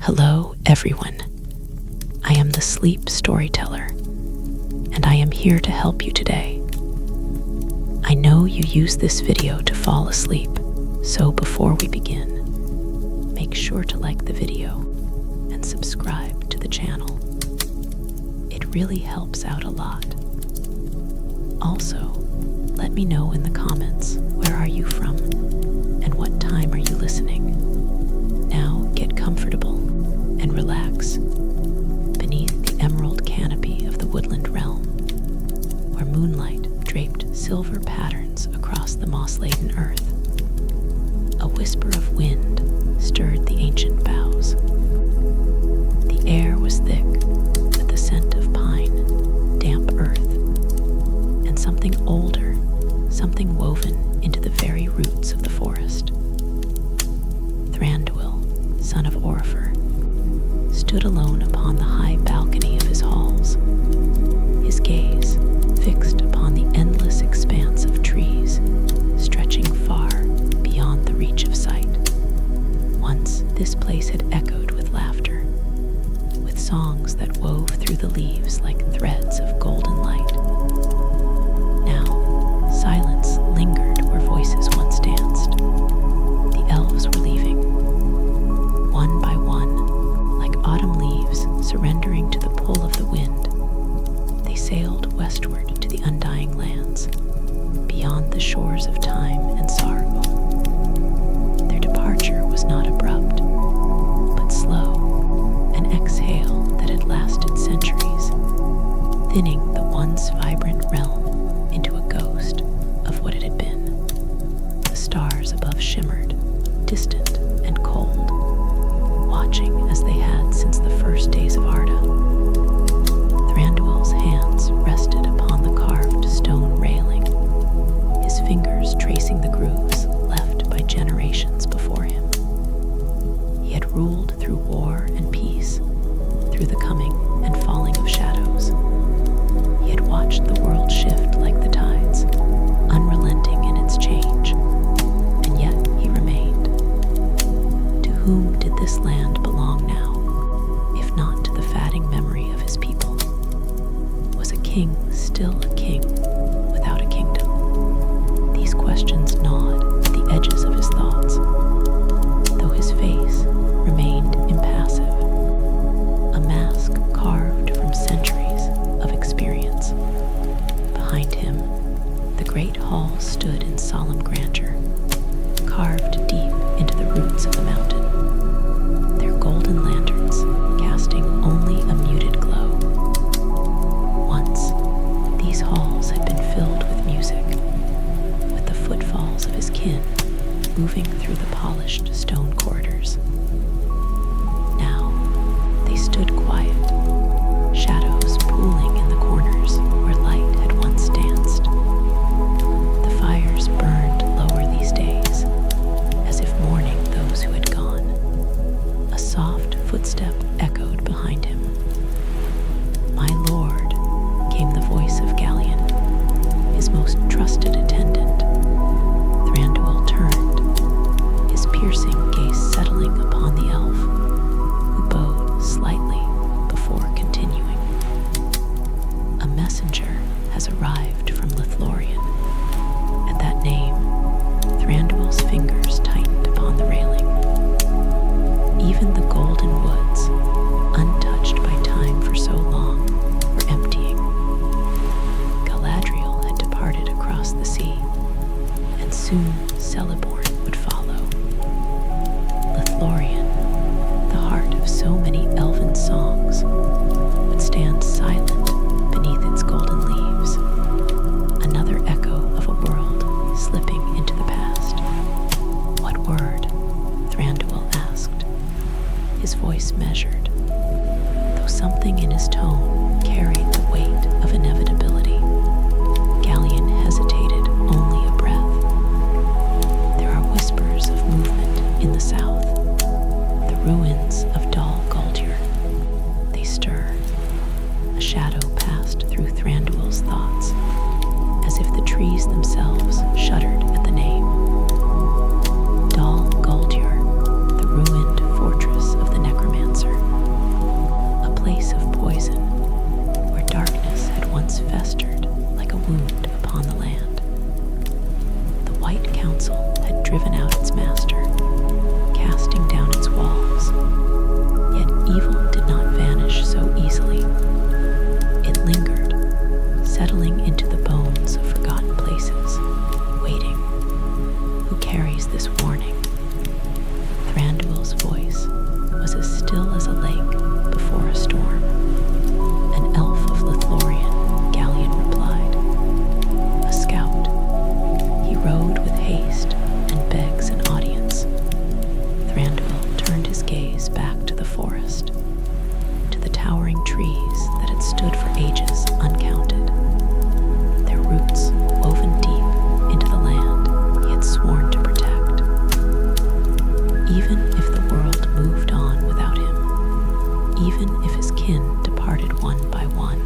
Hello, everyone. I am the sleep storyteller, and I am here to help you today. I know you use this video to fall asleep, so before we begin, make sure to like the video and subscribe to the channel. It really helps out a lot. Also, let me know in the comments, where are you from and what time are you listening? Now get comfortable and relax beneath the emerald canopy of the woodland realm, where moonlight draped silver patterns across the moss-laden earth. A whisper of wind stirred the ancient boughs. The air was thick with the scent of pine, damp earth, and something older, something woven into the very roots of the forest. Thranduil, son of Orifer, stood alone upon the high balcony of his halls, his gaze fixed upon the endless expanse of trees stretching far beyond the reach of sight. Once this place had echoed with laughter, with songs that wove through the leaves like threads of golden light. Now, silence lingered where voices once danced. The elves were leaving, one by one, like autumn leaves surrendering to the pull of the wind. They sailed westward to the undying lands, beyond the shores of time and sorrow. Their departure was not abrupt, but slow, an exhale that had lasted centuries, thinning the once vibrant realm into a ghost of what it had been. The stars above shimmered, distant and cold, watching as they had since the first days of Arda. Thranduil's hands rested upon the carved stone railing, his fingers tracing the grooves left by generations before him. He had ruled through war and peace, through the coming and falling of shadows. He had watched the world shift like the tides, unrelenting in its change, and yet he remained. To whom did this land belong now, if not to the fading memory of his people? Was a king still a king without a kingdom? These questions gnawed at the edges of his thoughts, though his face remained impassive, a mask carved from centuries of experience. Behind him, the great hall stood in solemn grandeur, carved deep into the roots of the mountain, their golden lanterns casting only a muted glow. Once, these halls had been filled with music, with the footfalls of his kin moving through the polished stone corridors. Now, they stood quiet, shadows pooling in the corners where light had once danced. The fires burned lower these days, as if mourning those who had gone. A soft footstep echoed behind him. "My lord," came the voice of Gallion, his most trusted attendant. Thranduil turned, his piercing gaze settling upon the elf, who bowed slightly before continuing. "A messenger has arrived from LOTR." At that name, Thranduil's fingers tightened upon the railing. Even the golden woods, untouched by time for so long, were emptying. Galadriel had departed across the sea, and soon Celeborn would follow. LOTR, the heart of so many elven songs, would stand silent beneath its golden leaves, another echo of a world slipping into the past. "What word?" Thranduil asked, his voice measured, though something in his tone carried the weight of inevitability. Gallion hesitated only a breath. "There are whispers of movement in the south, the ruins of Dal Guldur. They stir." A shadow passed through Thranduil's thoughts, as if the trees themselves shuddered at the name. Dal Guldur, the ruined fortress of the necromancer. trees that had stood for ages uncounted, their roots woven deep into the land he had sworn to protect. Even if the world moved on without him, even if his kin departed one by one,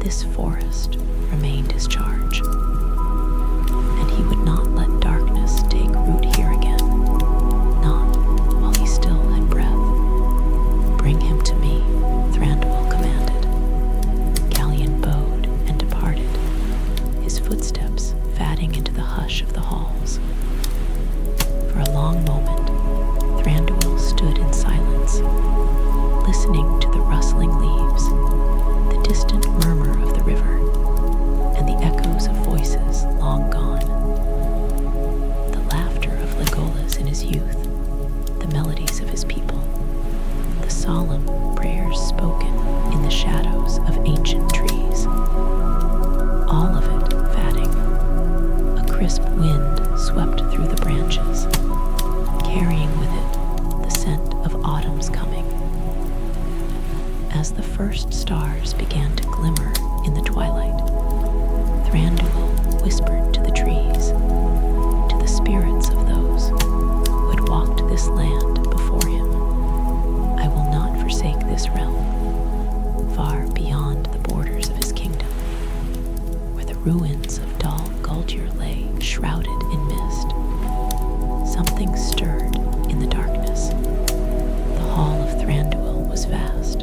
this forest remained his charge, and he would not let darkness take root here again, not while he still had breath. Bring him to me, Thranduil commanded. Galleon bowed and departed, his footsteps fading into the hush of the halls. For a long moment, Thranduil stood in silence, listening to the rustling leaves, the distant murmur of the river, and the echoes of voices long gone. The laughter of Legolas in his youth, the melodies of his people, the solemn prayers spoken in the shadows of ancient trees. All of it fading. A crisp wind swept through the branches, carrying with it the scent of autumn's coming. As the first stars began to glimmer in the twilight, Thranduil whispered to the trees, to the spirits of those who had walked this land before him. I will not forsake this realm, far beyond the borders of his kingdom, where the ruins of Dal Guldur lay shrouded in mist. Something stirred in the darkness. The hall of Thranduil was vast,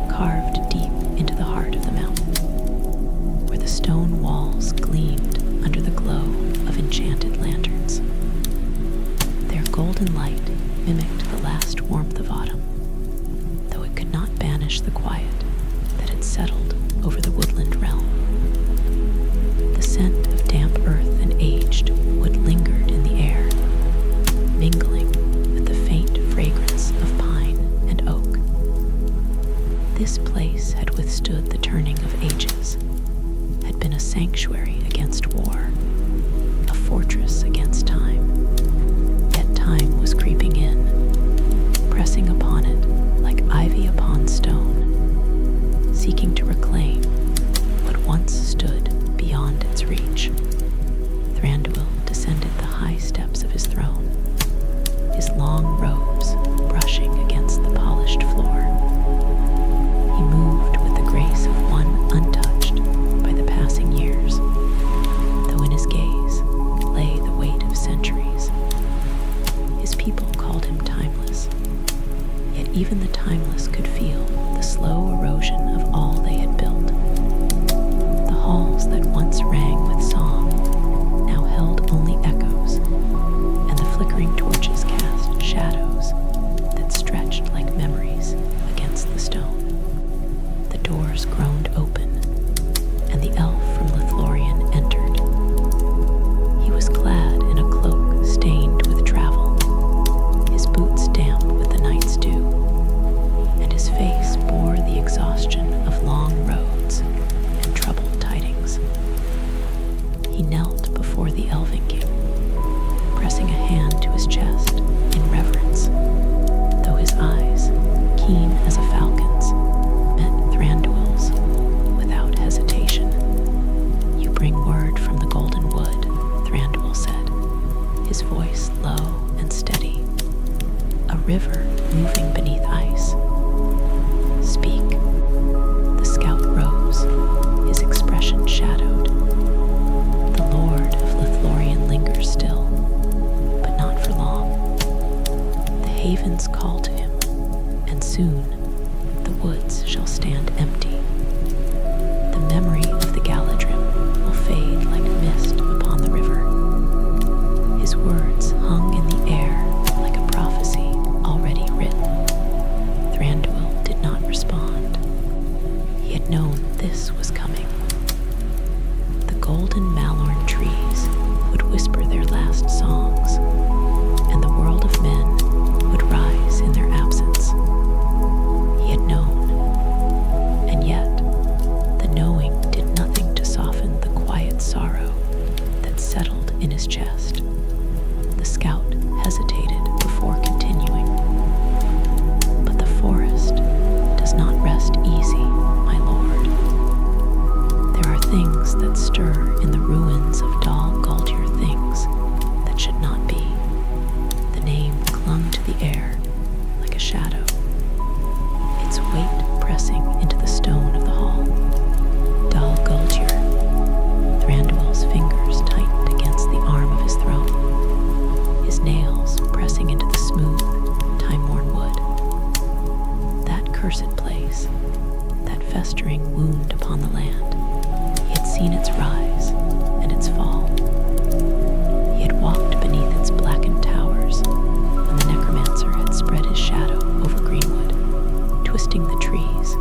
carved deep into the heart of the mountain, where the stone walls gleamed under the glow of enchanted lanterns. Their golden light mimicked the last warmth of autumn, though it could not banish the quiet that had settled over the woodland realm. The scent of damp earth and aged wood lingered in the air, mingling with the faint fragrance of pine and oak. This place had withstood the turning of ages, had been a sanctuary against war, a fortress against time. Yet time was creeping in, pressing upon it like ivy upon stone, seeking to reclaim what once stood beyond its reach. Thranduil descended the high steps of his throne, his long robes brushing against the polished floor. He moved with the grace of one untouched by the passing years, though in his gaze lay the weight of centuries. His people called him timeless, yet even the timeless could feel the slow erosion of all they had built. The halls that once rang with song now held only echoes, and the flickering torches cast shadows that stretched like memories against the stone. The doors groaned open, and the elf from Lothlorien entered. He was clad in a cloak stained with travel, his boots damp with the night's dew, and his face bore the exhaustion of long roads and troubled tidings. He knelt before the Elven king, pressing a hand to his chest in reverence, though his eyes, keen as a falcon's, met Thranduil's without hesitation. You bring word from the Golden Wood, Thranduil said, his voice low and steady. A river moving beneath ice. Speak. The scout rose, his expression shadowed. The Lord of Lothlorien lingers still, but not for long. The havens call to him, and soon the woods shall stand empty. The memory of the Galadrim will fade like mist upon the river. His words hung in the air like a prophecy already written. Thranduil did not respond. He had known this was coming. The golden malorn trees would whisper their last songs, and the world of men would rise in their absence. weight pressing into the stone of the hall. Dal Guldur. Thranduil's fingers tightened against the arm of his throne, his nails pressing into the smooth, time-worn wood. That cursed place, that festering wound upon the land, he had seen its rise and its fall. He had walked beneath its blackened towers when the necromancer had spread his shadow over Greenwood, twisting the trees,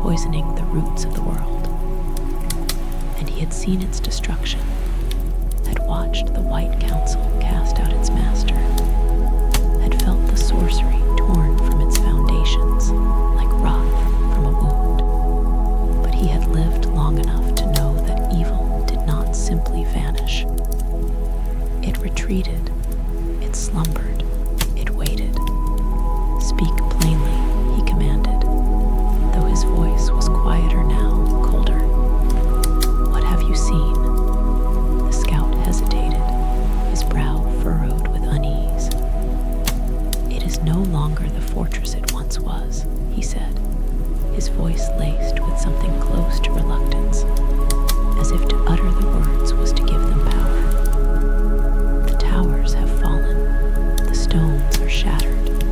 poisoning the roots of the world. And he had seen its destruction, had watched the White Council cast out its master, had felt the sorcery torn from its foundations like rot from a wound. But he had lived long enough to know that evil did not simply vanish. It retreated, it slumbered, it waited. Speak plainly, he commanded, though his voice was quieter now, colder. What have you seen? The scout hesitated, his brow furrowed with unease. It is no longer the fortress it once was, he said, his voice laced with something close to reluctance, as if to utter the words was to give them power. The towers have fallen, the stones are shattered,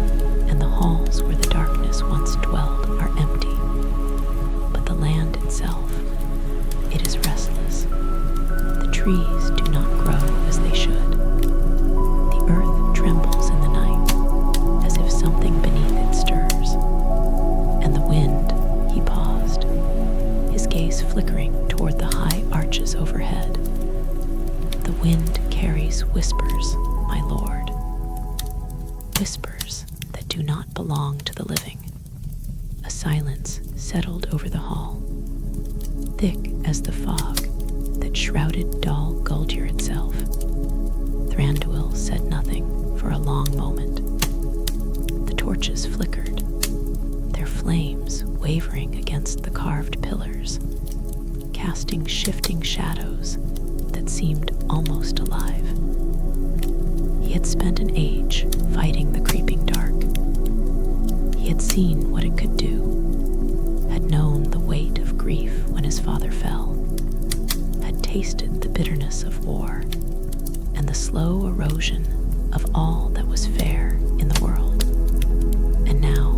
and the halls where the darkness once dwelled are empty. But the land itself, it is restless. The trees do not grow as they should. The earth trembles in the night, as if something beneath it stirs. And the wind, he paused, his gaze flickering toward the high arches overhead. The wind carries whispers, my lord. Whispers that do not belong to the living. A silence settled over the hall, thick as the fog that shrouded Dal Guldur itself. Thranduil said nothing for a long moment. The torches flickered, their flames wavering against the carved pillars, casting shifting shadows that seemed almost alive. He had spent an age fighting the creeping dark. He had seen what it could do, had known the weight of grief when his father fell, had tasted the bitterness of war and the slow erosion of all that was fair in the world. And now,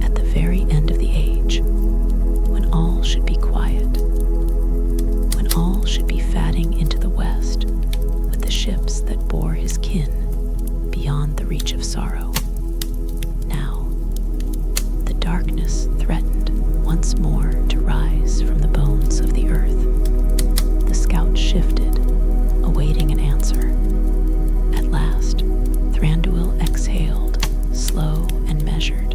at the very end of the age, when all should be quiet, when all should be fatting into the west with the ships that bore his kin beyond the reach of sorrow. Now, the darkness threatened once more to rise from the bones of the earth. The scout shifted, awaiting an answer. At last, Thranduil exhaled, slow and measured,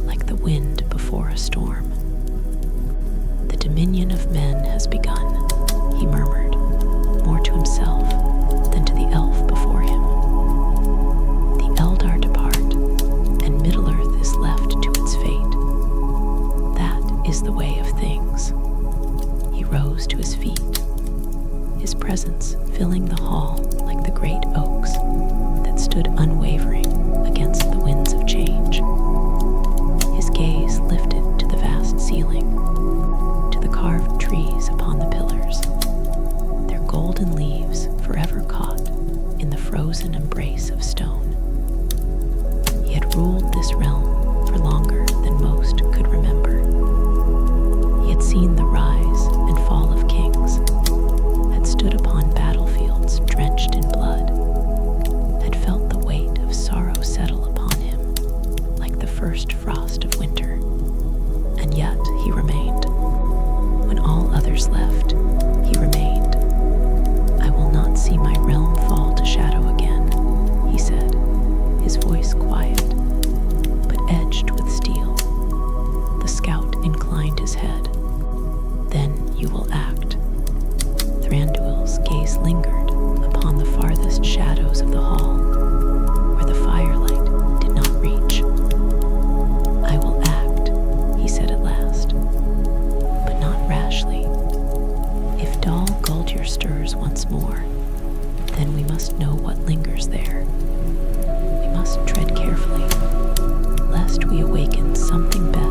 like the wind before a storm. The dominion of men has begun, he murmured, more to himself than to the elf before him. The Eldar depart, and Middle-earth is left to its fate. That is the way of things. He rose to his feet, his presence filling the hall like the great oaks that stood unwavering against the winds of change. His gaze lifted to the vast ceiling, to the carved trees upon the pillars, their golden leaves forever caught in the frozen embrace of stone. He had ruled this realm for longer than most could remember. He had seen the rise and fall of kings, had stood upon battlefields drenched in blood, had felt the weight of sorrow settle upon him like the first frost of winter. And yet he remained. When all others left, he remained. I will not see my realm fall to shadow again, he said, his voice quiet, but edged with steel. The scout inclined his head. Then you will act. Thranduil's gaze lingered upon the farthest shadows of the hall, where the firelight did not reach. I will act, he said at last, but not rashly. If Dal Guldur stirs once more, then we must know what lingers there. We must tread carefully, lest we awaken something better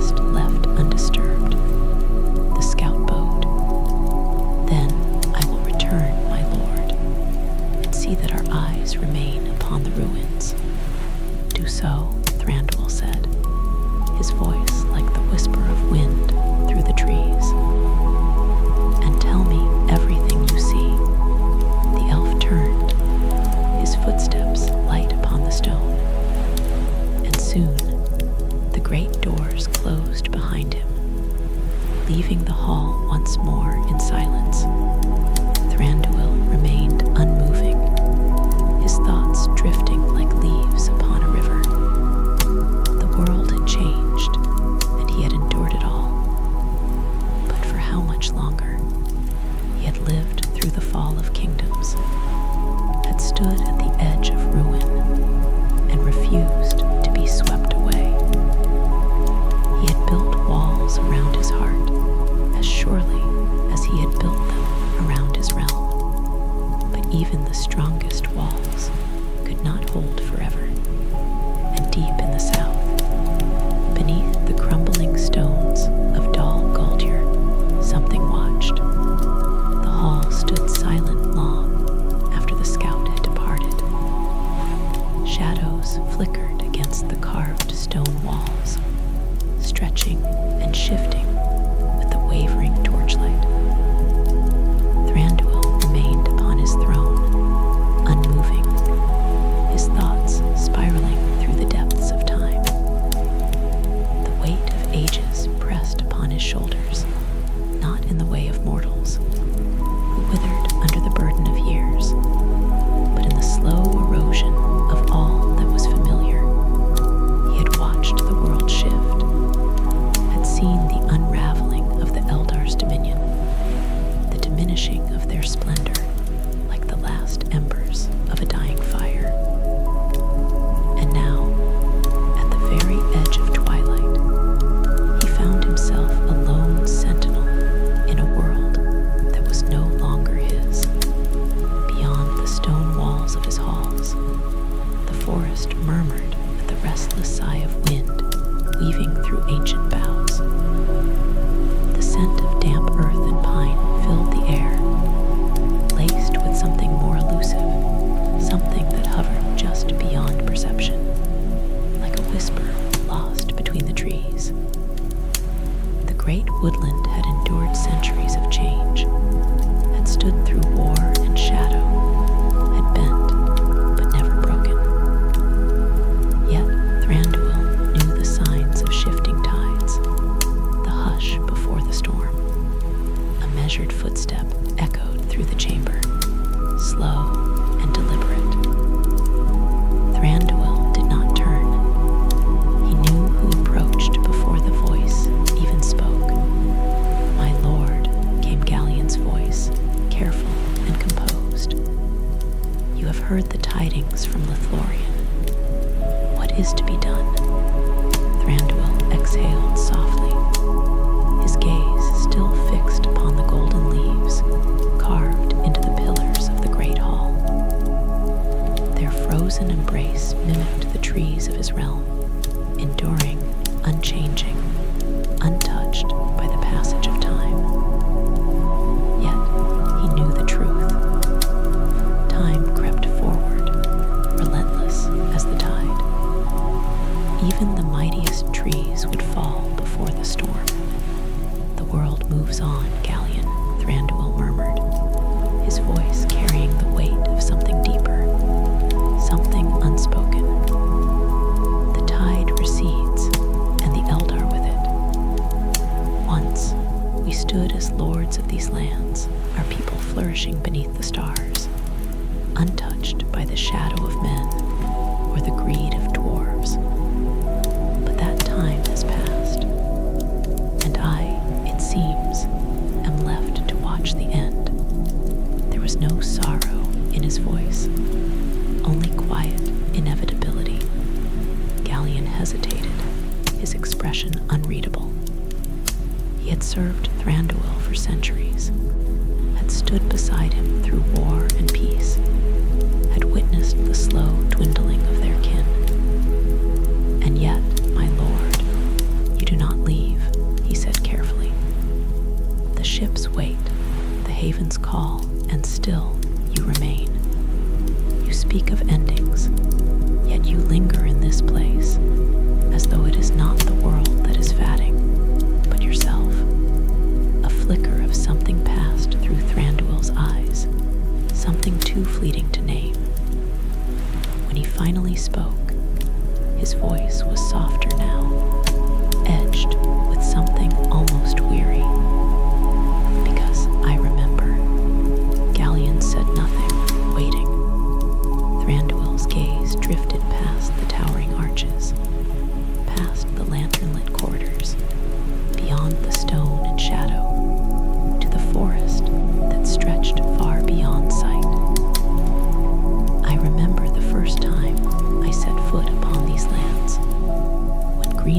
great doors closed behind him, leaving the hall once more in silence. Thranduil remained unmoving, his thoughts drifting like leaves upon a river. The world had changed, and he had endured it all. But for how much longer? He had lived through the fall of kingdoms, had stood at the edge of ruin, and refused to be swept away. He had built walls around his heart, as surely as he had built them around his realm. But even the strongest walls could not hold forever. And deep in the south, beneath the crumbling stones of Dal Guldur, something watched. The hall stood silent long after the scout had departed. Shadows flickered against the carved stone walls, stretching and shifting with the wavering torchlight. Thranduil remained upon his throne, unmoving, his thoughts spiraling through the depths of time. The weight of ages pressed upon his shoulders, not in the way of mortals, who withered under the burden of years, but in the slow erosion of all that was familiar. He had watched the world shift, had seen the unraveling of the Eldar's dominion, the diminishing of their splendor like the last embers of a dying fire. And now, at the very edge of twilight, he found himself a lone sentinel in a world that was no longer his. Beyond the stone walls of his halls, the forest murmured with the restless sigh of wind weaving through ancient boughs. The scent of damp earth and pine filled the air, laced with something more elusive, something that hovered just beyond perception, like a whisper lost between the trees. The great woodland had endured centuries of change, had stood through war and shadow, had bent, but never broken. Yet Thranduil knew the signs of shifting tides, the hush before the storm. A measured footstep echoed through the chamber, slow and deliberate. Thranduil did not turn. He knew who approached before the voice even spoke. "My lord," came Galleon's voice, careful and composed. "You have heard the tidings from Lothlorien. What is to be done?" Thranduil exhaled softly, his gaze still fixed upon the golden leaves carved into the pillars of the great hall. Their frozen embrace mimicked the trees of his realm, enduring, unchanging, untouched by the passage of time. Yet he knew the truth. Time crept forward, relentless as the tide. Even the mightiest trees would fall before the storm. "The world moves on, Galleon," Thranduil murmured, his voice carrying the weight of something deeper, something unspoken. "The tide recedes, and the Eldar with it. Once we stood as lords of these lands, our people flourishing beneath the stars, untouched by the shadow of men or the greed of dwarves. But that time has passed, and I, it seems, am left to watch the end." There was no sorrow in his voice, only quiet inevitability. Galleon hesitated, his expression unreadable. He had served Thranduil for centuries, had stood beside him through war and peace, had witnessed the slow dwindling of their kin. "And yet, my lord, you do not leave," he said carefully. "The ships wait, the havens call, and still you remain. You speak of endings, yet you linger in this place, as though it is not the world that is fatting, but yourself." A flicker of something passed through Thranduil's eyes, something too fleeting to name. When he finally spoke, his voice was softer now,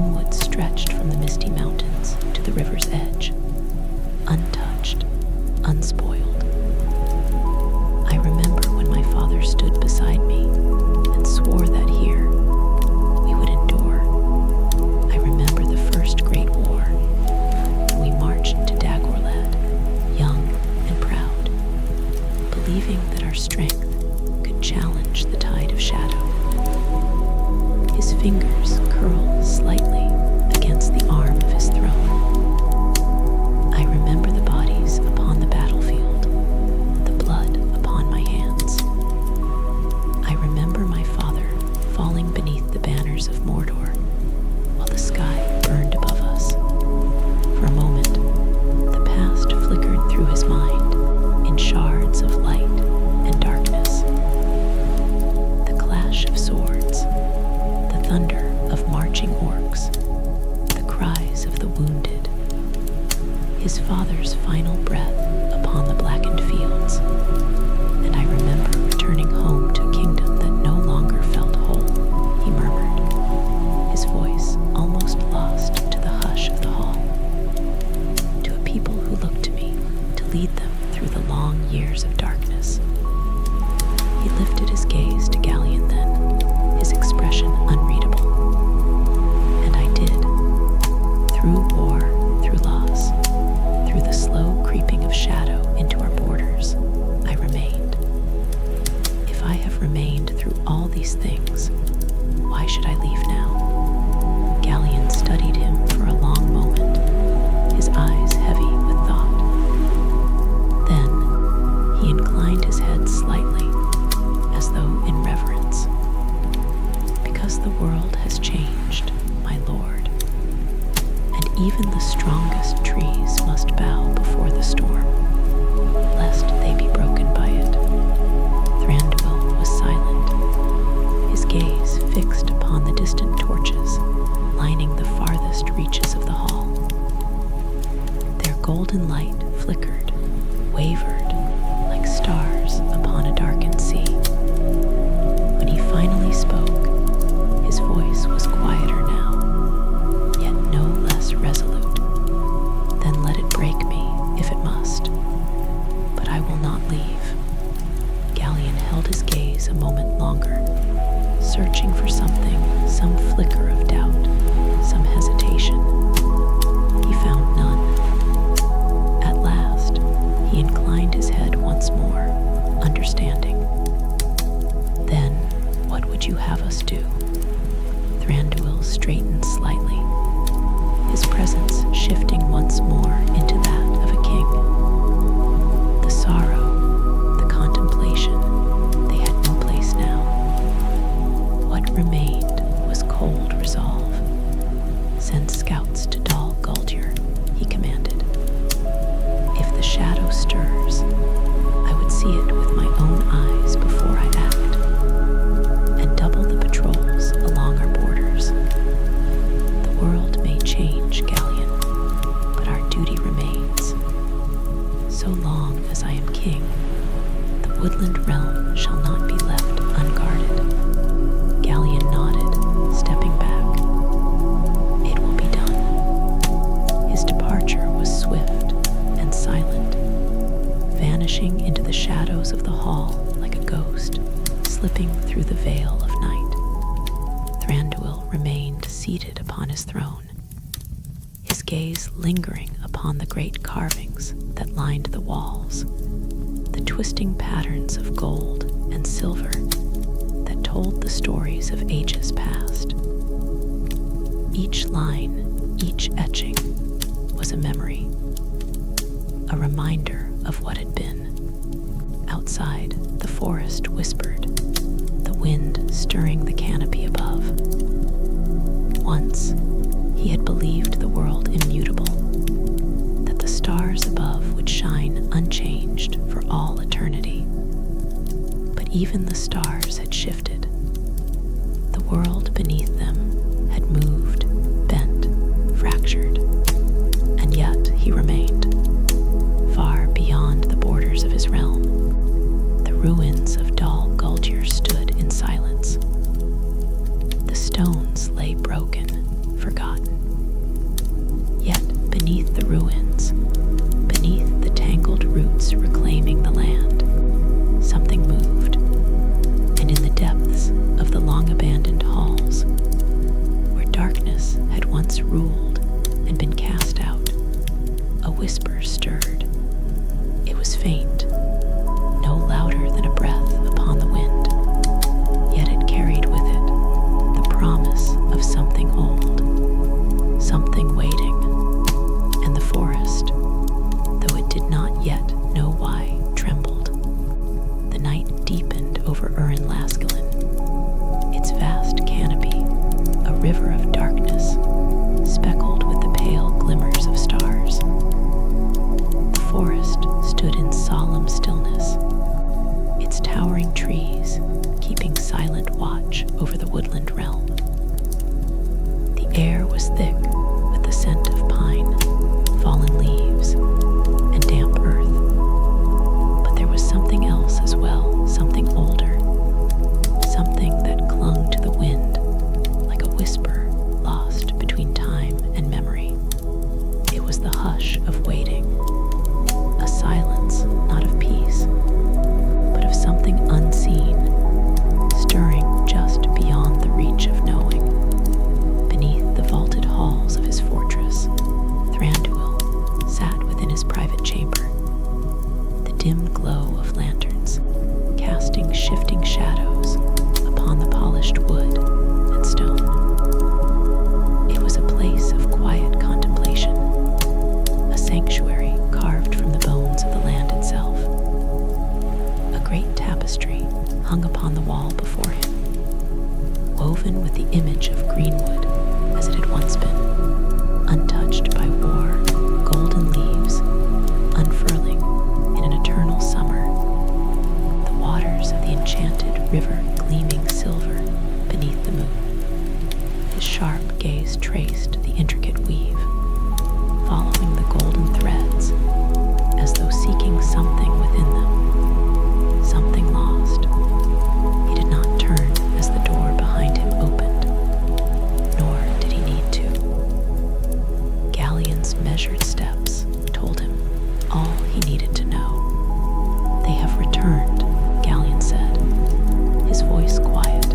greenwood stretched from the misty mountains to the river's edge, untouched, unspoiled. I remember when my father stood beside me and swore that here we would endure. I remember the first Great War, when we marched to Dagorlad, young and proud, believing that our strength could challenge the tide of shadow. His fingers curled slightly against the arm of his throne. I remember the bodies upon the battlefield, the blood upon my hands. I remember my father falling beneath the banners of Mordor while the sky burned above us. For a moment, the past flickered through his mind in shards of light and darkness. The clash of swords, the thunder of marching orcs, the cries of the wounded, his father's final breath upon the blackened fields, and I remember returning home to a kingdom that no longer felt whole, he murmured, his voice almost lost to the hush of the hall. To a people who looked to me to lead them through the long years of darkness. He lifted his gaze to Galleon then, his expression unreadable. And I did. Through war, through loss, through the slow creeping of shadow into our borders, I remained. If I have remained through all these things, why should I leave now? Galleon studied him for a long moment, his eyes heavy with thought. Then he inclined his head slightly, as though in reverence. Because the world has changed, my lord, and even the strongest trees must bow before the storm, lest they be broken by it. Thranduil was silent, his gaze fixed upon the distant torches lining the farthest reaches of the hall. Their golden light flickered, wavered, like stars upon a darkened sea. When he finally spoke, his voice was quieter now, yet no less resolute. Then let it break me, if it must, but I will not leave. Galleon held his gaze a moment longer, searching for something, some flicker of doubt, some hesitation. He found none. At last, he inclined his head once more, understanding. Then, what would you have us do? Thranduil straightened slightly, his presence shifting once more into that of a king. The sorrow, the contemplation, they had no place now. What remained was cold resolve. Send scouts to Dol Guldur, he commanded. If the shadow stirs, I would see it with my own eyes before I act, and double the patrols along our borders. The world may change, Galleon, but our duty remains. So long as I am king, the woodland realm shall not be left unguarded. Galleon nodded, stepping back. It will be done. His departure was swift and silent, vanishing into the shadows of the hall like a ghost, slipping through the veil of night. Thranduil remained seated upon his throne, his gaze lingering upon the great carvings that lined the walls, the twisting patterns of gold and silver that told the stories of ages past. Each line, each etching, was a memory, a reminder of what had been. Outside, the forest whispered, the wind stirring the canopy above. Once, he had believed the world immutable, that the stars above would shine unchanged for all eternity. But even the stars had shifted. The world beneath them had moved, bent, fractured, and yet he remained, far beyond the borders of his realm. The ruins of Dol Guldur stood in silence. The stones lay broken, forgotten. ruled and been cast out, a whisper stirred. It was faint, no louder than a breath upon the wind, yet it carried with it the promise of something old, something waiting, and the forest, though it did not yet know why, trembled. The night deepened over Urin Lascalin, its vast canopy a river of darkness, speckled with the pale glimmers of stars. The forest stood in solemn stillness, its towering trees keeping silent watch over the woodland realm. The air was thick with the scent of pine, fallen leaves, and damp earth. But there was something else as well, something older, something that clung to the wind like a whisper lost between time and memory. It was the hush of waiting, a silence not of peace, but of something unseen, stirring just beyond the reach of knowing. Beneath the vaulted halls of his fortress, Thranduil sat within his private chamber. The dim glow of lanterns, casting shifting shadows upon the polished wood and stone. It was a place of quiet contemplation, a sanctuary carved from the bones of the land itself. A great tapestry hung upon the wall before him, woven with the image of greenwood as it had once been, untouched by war, golden leaves unfurling in an eternal summer, the waters of the enchanted river gleaming silver beneath the moon. His sharp gaze traced the intricate weave, following the golden threads as though seeking something within them, something lost. He did not turn as the door behind him opened, nor did he need to. Galleon's measured steps told him all he needed to know. "They have returned," Galleon said, his voice quiet,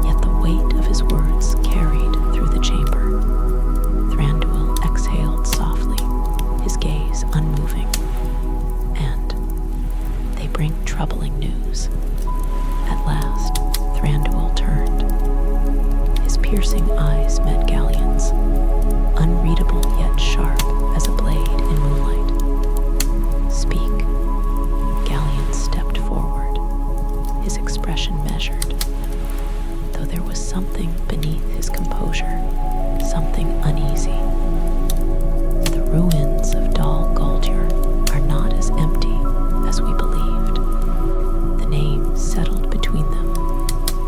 yet the weight of his words carried through the chamber. Thranduil exhaled softly, his gaze unmoving. "And they bring troubling news." At last, Thranduil turned. His piercing eyes met Galleon's, unreadable yet sharp as a blade in moonlight. "Speak." Galleon stepped forward, his expression measured, though there was something beneath his composure, something uneasy. "The ruins of Dal Guldur are not as empty as we believed." The name settled between them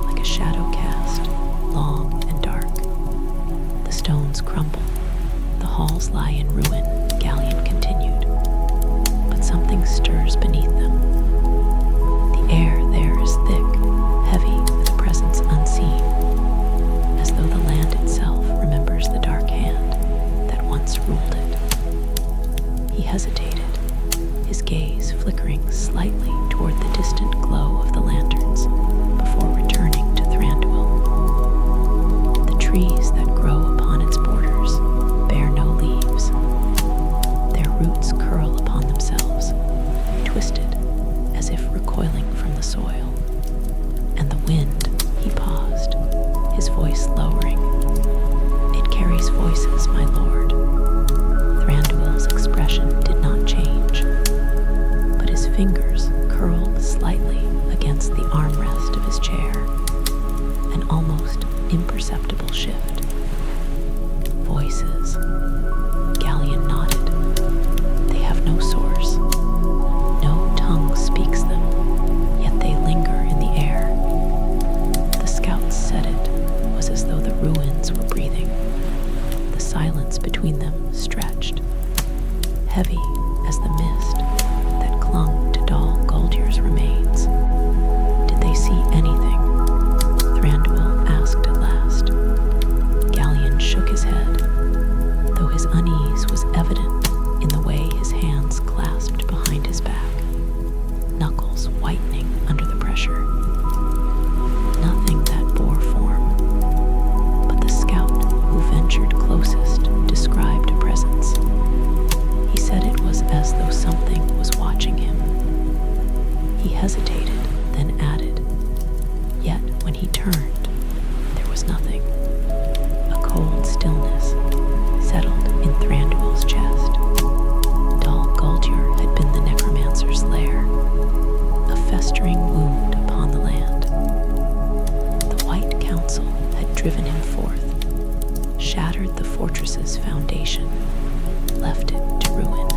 like a shadow cast, long and dark. "The stones crumble, the halls lie in ruin," Galleon continued, "but something stirs beneath them. The air there is thick, heavy with a presence unseen, as though the land itself remembers the dark hand that once ruled it." He hesitated, his gaze flickering slightly toward the distant glow of the lanterns before returning to Thranduil. "The trees that grow upon its borders bear no leaves. Their roots curl upon themselves, twisted as if recoiling from the soil. And the wind," he paused, his voice lowering, "it carries voices, my lord." Thranduil's expression did not change, but his fingers curled slightly against the armrest of his chair, an almost imperceptible shift. "Voices," Galleon nodded. "They have no source. No tongue speaks them, yet they linger in the air." The scouts said it was as though the ruins were breathing. The silence between ventured closest described a presence. He said it was as though something was watching him. He hesitated, then added, yet when he turned, there was nothing. A cold stillness settled in Thranduil's chest. Dol Guldur had been the necromancer's lair, a festering wound upon the land. The White Council had driven him forth, shattered the fortress's foundation, left it to ruin.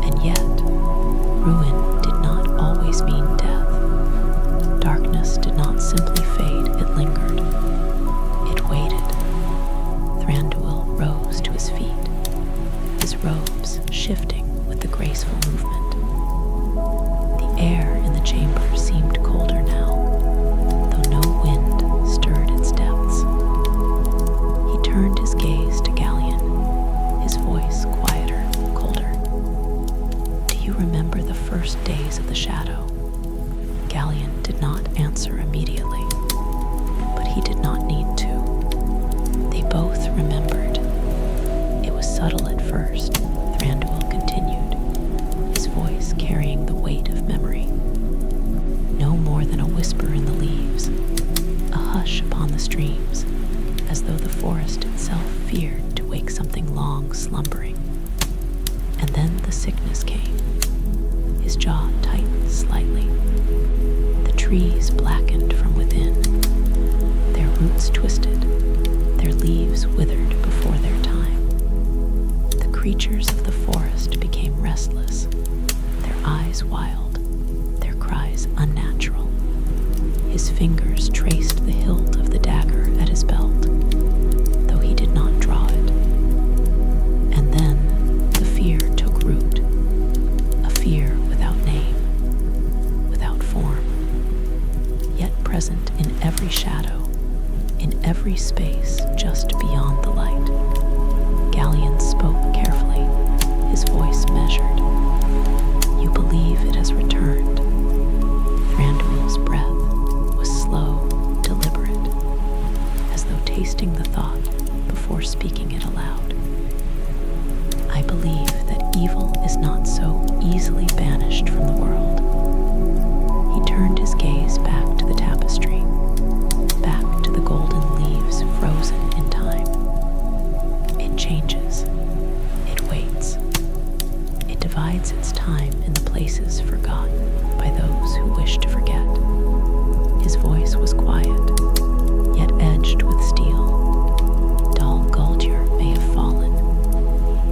And yet, ruin did not always mean death. Darkness did not simply fade, it lingered. It waited. Thranduil rose to his feet, his robes shifting with the graceful movement. The air in the chamber seemed colder now, though no wind stirred its depths. He turned his gaze to Gallion, his voice quieter, colder. Do you remember the first days of the shadow? Gallion did not answer immediately, but he did not need to. They both remembered. It was subtle at first, Thranduil continued, his voice carrying the weight of memory. No more than a whisper in the leaves, a hush upon the streams, as though the forest itself feared to wake something long slumbering. And then the sickness came. His jaw tightened slightly. The trees blackened from within. Their roots twisted, their leaves withered before their time. The creatures of the forest became restless, their eyes wild, their cries unnatural. His fingers traced the hilt of the dagger at his belt, though he did not draw it. And then the fear took root, a fear without name, without form, yet present in every shadow, in every space just beyond the light. Gallion spoke carefully, his voice measured. You believe it has returned. Thranduil's breath was slow, deliberate, as though tasting the thought before speaking it aloud. I believe that evil is not so easily banished from the world. He turned his gaze back to the tapestry, back to the golden leaves frozen in time. It changes. It waits. It divides its time in the places forgotten by those who wish to forget. His voice was quiet, yet edged with steel. Dol Guldur may have fallen,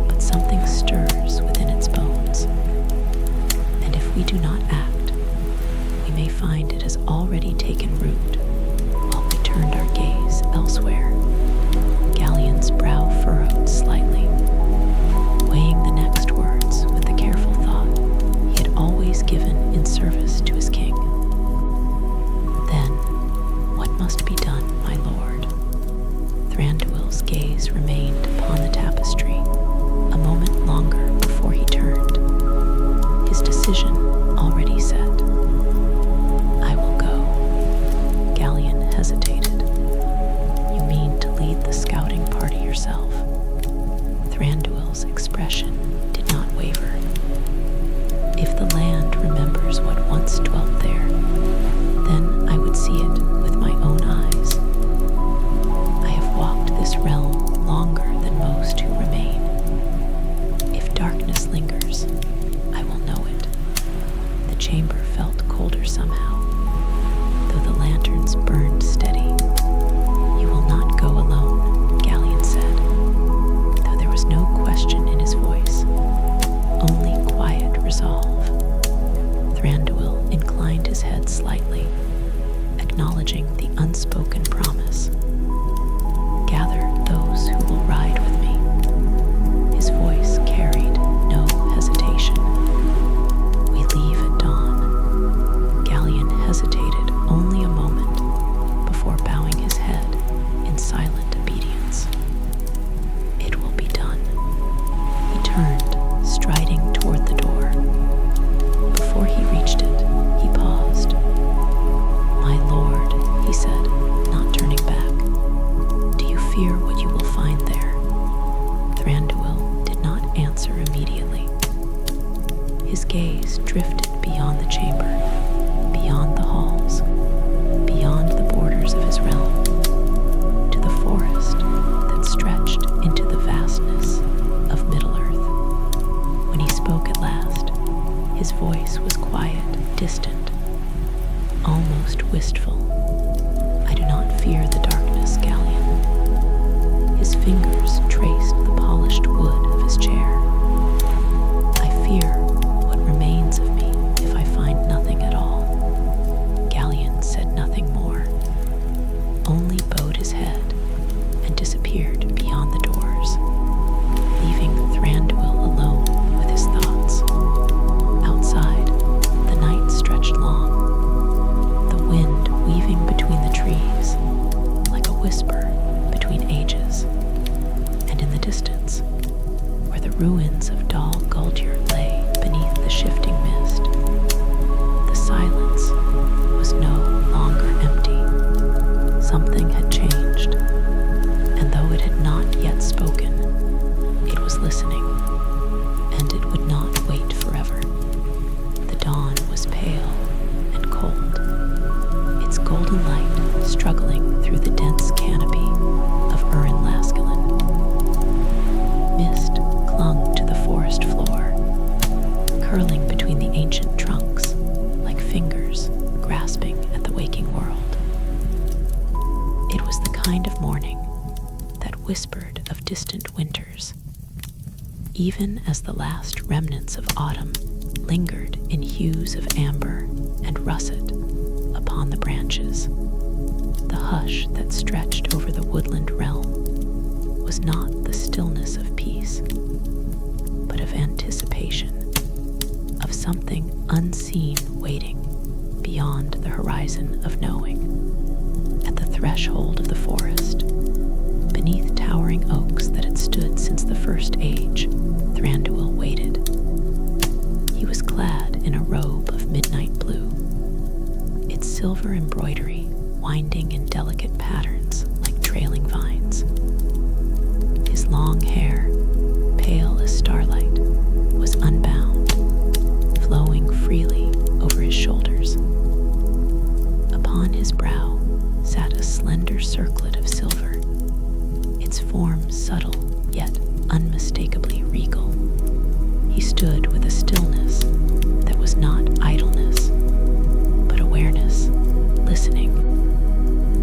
but something stirs within its bones. And if we do not act, we may find it has already taken root while we turned our gaze elsewhere. Gallion's brow furrowed slightly, weighing the next words with the careful thought he had always given in service to his king. Then, what must be done, my lord? Thranduil's gaze remained upon the tapestry a moment longer before he turned, his decision already set. I will go. Gallion hesitated. You mean to lead the scouting party yourself? Thranduil's expression did not waver. If the land remembers what once dwelt there, then I would see it with my own eyes. I have walked this realm longer than most who remain. If darkness lingers, I will know it. The chamber felt colder somehow, though the lanterns burned steady. You will not go alone, Gallion said, though there was no question in his voice, only quiet resolve. Thranduil inclined his head slightly, acknowledging the unspoken promise. Gather those fear what you will find there." Thranduil did not answer immediately. His gaze drifted beyond the chamber, beyond the halls, beyond the borders of his realm, to the forest that stretched into the vastness of Middle-earth. When he spoke at last, his voice was quiet, distant, almost wistful. "I do not fear the darkness, Gallion." His fingers traced the polished wood of his chair. "I fear what remains of me if I find nothing at all." Gallion said nothing more, only bowed his head and disappeared beyond the doors, leaving Thranduil alone with his thoughts. Outside, the night stretched long, the wind weaving between the trees like a whisper between ages. And in the distance, where the ruins of Dal Guldur lay beneath the shifting mist, the silence was no longer empty. Something had changed, and though it had not yet spoken, it was listening, and it would not wait forever. The dawn was pale and cold, its golden light struggling through the dense canopy of Urin Lascalin. Mist clung to the forest floor, curling between the ancient trunks like fingers grasping at the waking world. It was the kind of morning that whispered of distant winters, even as the last remnants of autumn lingered in hues of amber and russet upon the branches. The hush that stretched over the woodland realm was not the stillness of peace, but of anticipation, of something unseen waiting beyond the horizon of knowing. At the threshold of the forest, beneath towering oaks that had stood since the first age, Thranduil waited. He was clad in a robe of midnight blue, its silver embroidery winding in delicate patterns like trailing vines. His long hair, pale as starlight, was unbound, flowing freely over his shoulders. Upon his brow sat a slender circlet of silver, its form subtle yet unmistakably regal. He stood with a stillness that was not idleness, but awareness, listening,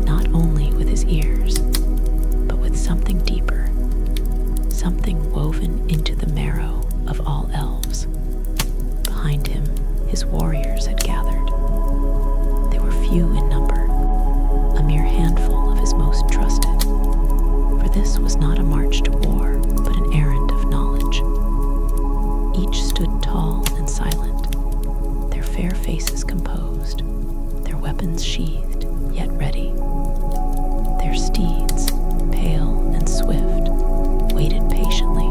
not only with his ears, but with something deeper, something woven into the marrow of all elves. Behind him, his warriors had gathered. They were few in number, a mere handful of his most trusted. For this was not a march to war, but an errand of knowledge. Each stood tall and silent, their fair faces composed, their weapons sheathed yet ready. Their steeds, pale and swift, waited patiently,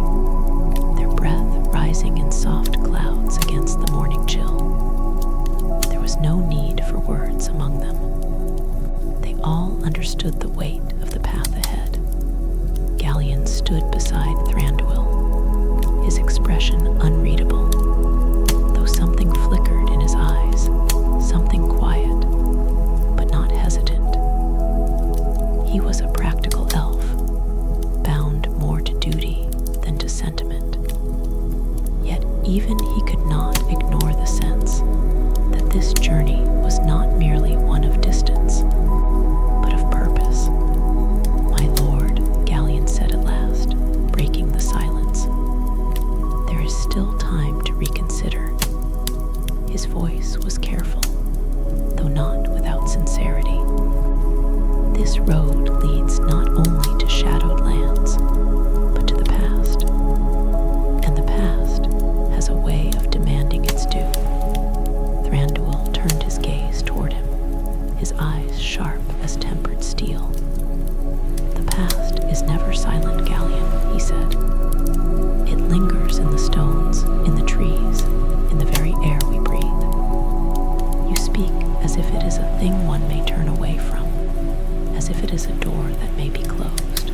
their breath rising in soft clouds against the morning chill. There was no need for words among them. They all understood the weight of the path ahead. Gallion stood beside Thranduil, his expression unreadable, though something flickered in his eyes, something quiet, but not hesitant. He was a practical elf, bound more to duty than to sentiment. Yet even he could not ignore the sense that this journey was not merely one of distance, but of purpose. "My lord," Gallion said at last, breaking the silence, "there is still time to reconsider." His voice was careful, though not without sincerity. "This road leads not only to shadowed lands, but to the past. And the past has a way of demanding its due." Thranduil turned his gaze toward him, his eyes sharp as tempered steel. "The past is never silent, Gallion," he said. "It lingers in the stones, in the trees, in the very air we breathe. You speak as if it is a thing one may turn away from, as if it is a door that may be closed.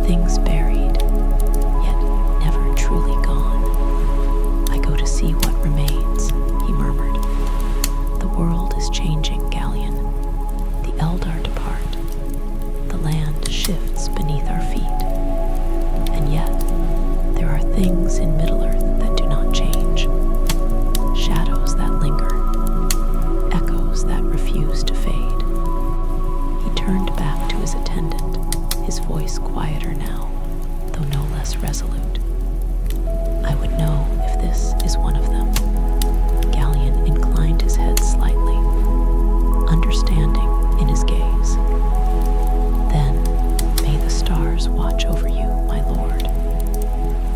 things buried, yet never truly gone. I go to see what remains, he murmured. The world is changing, Galleon. The Eldar depart. The land shifts beneath our feet. And yet, there are things in Middle-earth that do not change. Shadows that linger. Echoes that refuse to fade. He turned back to his attendant, his voice quieter now, though no less resolute. I would know if this is one of them. Galleon inclined his head slightly, understanding in his gaze. Then, may the stars watch over you, my lord.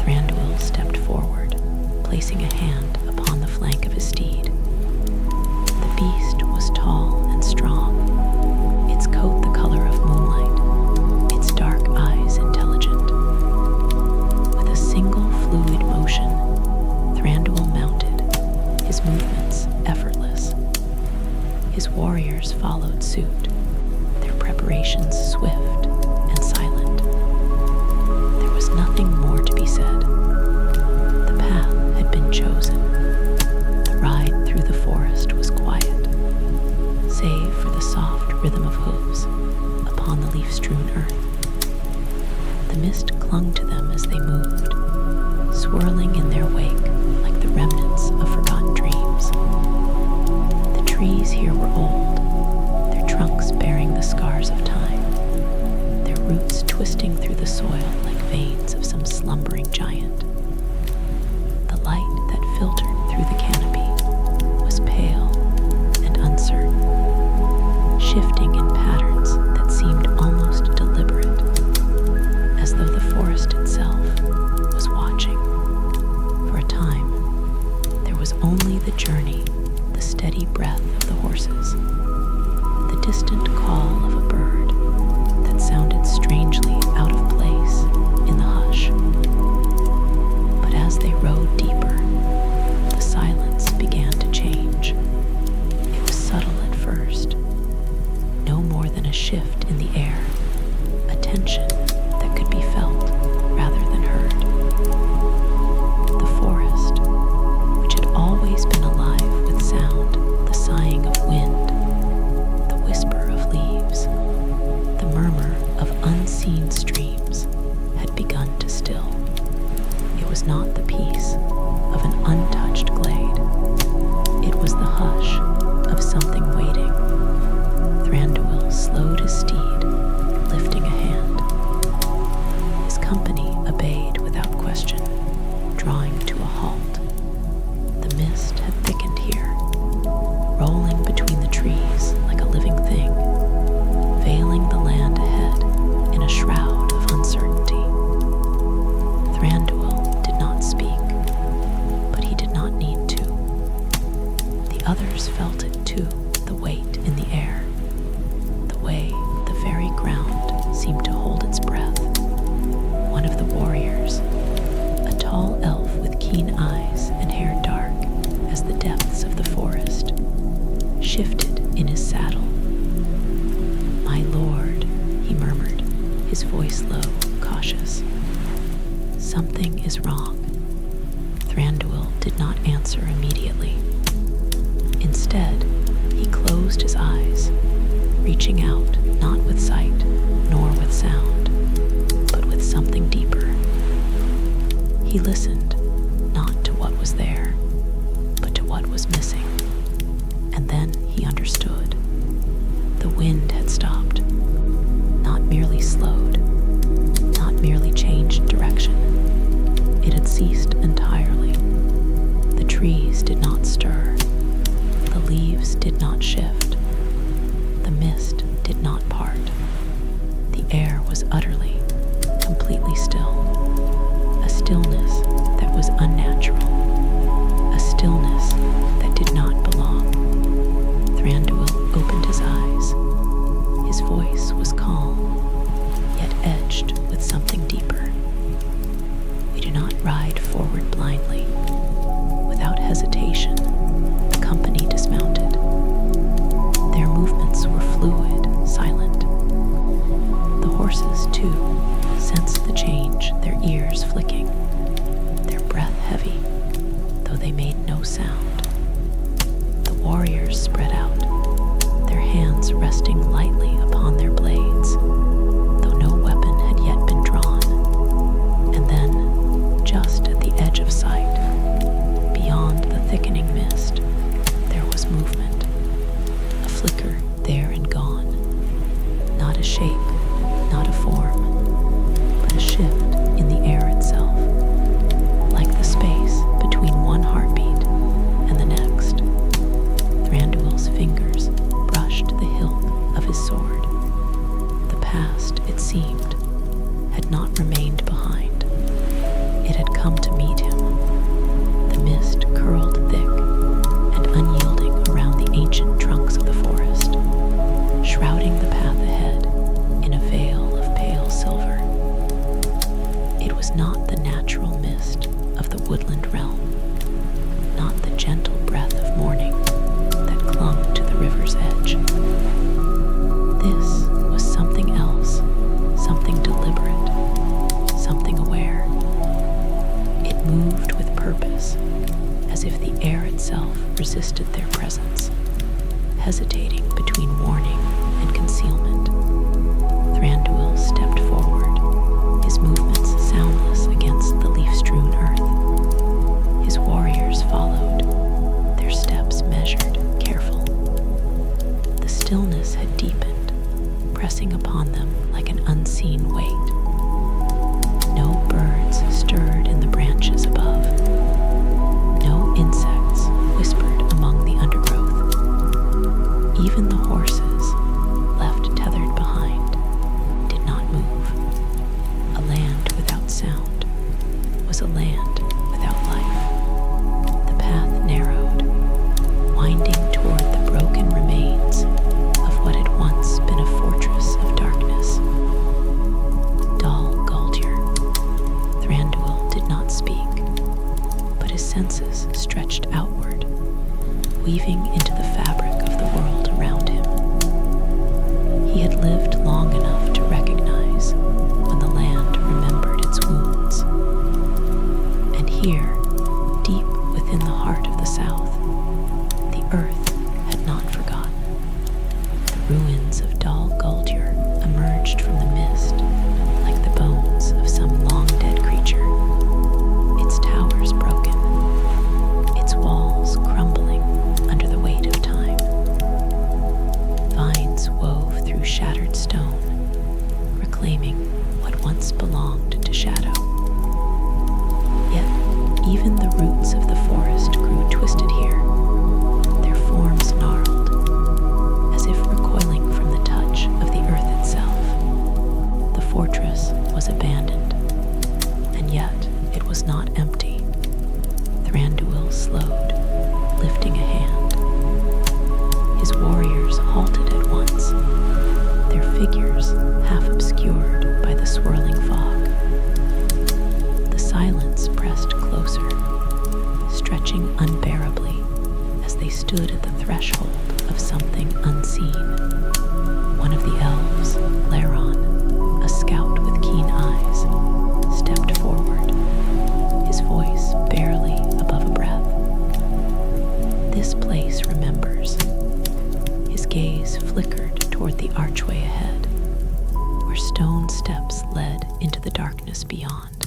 Thranduil stepped forward, placing a hand upon the flank of his steed. The beast was tall and strong, its coat the color of moonlight, its dark eyes intelligent. With a single fluid motion, Thranduil mounted, his movements effortless. His warriors followed suit, their preparations swift and silent. There was nothing more to be said. The path had been chosen. The ride through the forest was quiet, save for the soft rhythm of hooves upon the leaf-strewn earth. The mist clung to them as they moved, swirling in their wake like the remnants of forgotten dreams. The trees here were old, their trunks bearing the scars of time, their roots twisting through the soil like veins of some slumbering giant. The light that filtered through the canopy was pale and uncertain, shifting in patterns that seemed almost deliberate, as though the forest itself was watching. For a time, there was only the journey, the steady breath of the horses, the distant call of a bird that sounded strangely out of place in the hush. But as they rode deeper, the silence began to change. It was subtle at first, no more than a shift in the air, a tension that could be felt rather than heard. The forest, which had always been alive with sound, the sighing of wind, the whisper of leaves, the murmur of unseen streams, had begun to still. It was not the peace of an untouched glade. It was the hush of something waiting. Thranduil slowed his steed, lifting a hand. His company obeyed without question, drawing to a halt. The mist had thickened here, rolling between the trees like a living thing, veiling the land ahead in a shroud of uncertainty. Thranduil did not speak, but he did not need to. The others felt it too, the weight in the air, the way the very ground seemed to hold its breath. One of the warriors, a tall elf with keen eyes and hair dark as the depths of the forest, shifted in his saddle. "My lord," he murmured, his voice low, cautious. "Something is wrong." Thranduil did not answer immediately. Instead, he closed his eyes, reaching out not with sight nor with sound, but with something deeper. He listened not to what was there, but to what was missing. And then he understood. The wind had stopped, not merely slowed, not merely changed direction. It had ceased entirely. The trees did not stir. The leaves did not shift. The mist did not part. The air was utterly, completely still. A stillness that was unnatural. A stillness that did not belong. Thranduil opened his eyes. His voice was calm, yet edged with something deeper. We do not ride forward blindly. Without hesitation, the company dismounted. Their movements were fluid, silent. The horses, too, sensed the change, their ears flicking, their breath heavy, though they made no sound. The warriors spread out, their hands resting lightly upon their blades, though no weapon had yet been drawn. And then, just at the edge of sight, beyond the thickening mist, there was movement, a flicker there and gone. Not a shape, not a form, but a shift in the air itself, like the space between one heartbeat and the next. Thranduil's fingers brushed the hilt of his sword. The past, it seemed, had not remained behind. It had come to meet him. The mist curled thick and unyielding around the ancient trunks of the forest, shrouding the path ahead in a veil of pale silver. It was not the natural mist of the woodland realm, not the gentle breath of morning that clung to the river's edge. This was something else, something deliberate, something aware. It moved with purpose, as if the air itself resisted their presence, hesitating between warning and concealment. Thranduil stepped forward, his movements soundless against the leaf-strewn earth. His warriors followed, their steps measured, careful. The stillness had deepened, pressing upon them like an unseen weight. No birds stirred in the branches above. No insects whispered among the undergrowth. Even the horses, left tethered behind, did not move. A land without sound was a land without life. The path narrowed, winding toward the broken remains of what had once been a fortress of darkness. Dal Guldur. Thranduil did not speak, but his senses stretched outward, weaving into the fabric of the world around him. He had lived long enough to recognize when the land remembered its wounds. And here, deep within the heart of the south, the earth had not forgotten. The ruins of Dal Guldur emerged from the mist like the bones of some long-dead creature, its towers broken, its walls crumbling under the weight of time. Vines wove through shattered stone, reclaiming what once belonged to shadow. Yet, even the roots of the forest grew twisted here, their forms gnarled, as if recoiling from the touch of the earth itself. The fortress was abandoned, and yet it was not empty. Thranduil slowed, lifting a hand. His warriors halted at once, their figures half obscured by the swirling fog. The silence pressed closer, stretching unbearably as they stood at the threshold of something unseen. One of the elves, Laron, a scout with keen eyes, stepped forward, his voice barely above a breath. This place remembers. His gaze flickered toward the archway ahead, where stone steps led into the darkness beyond.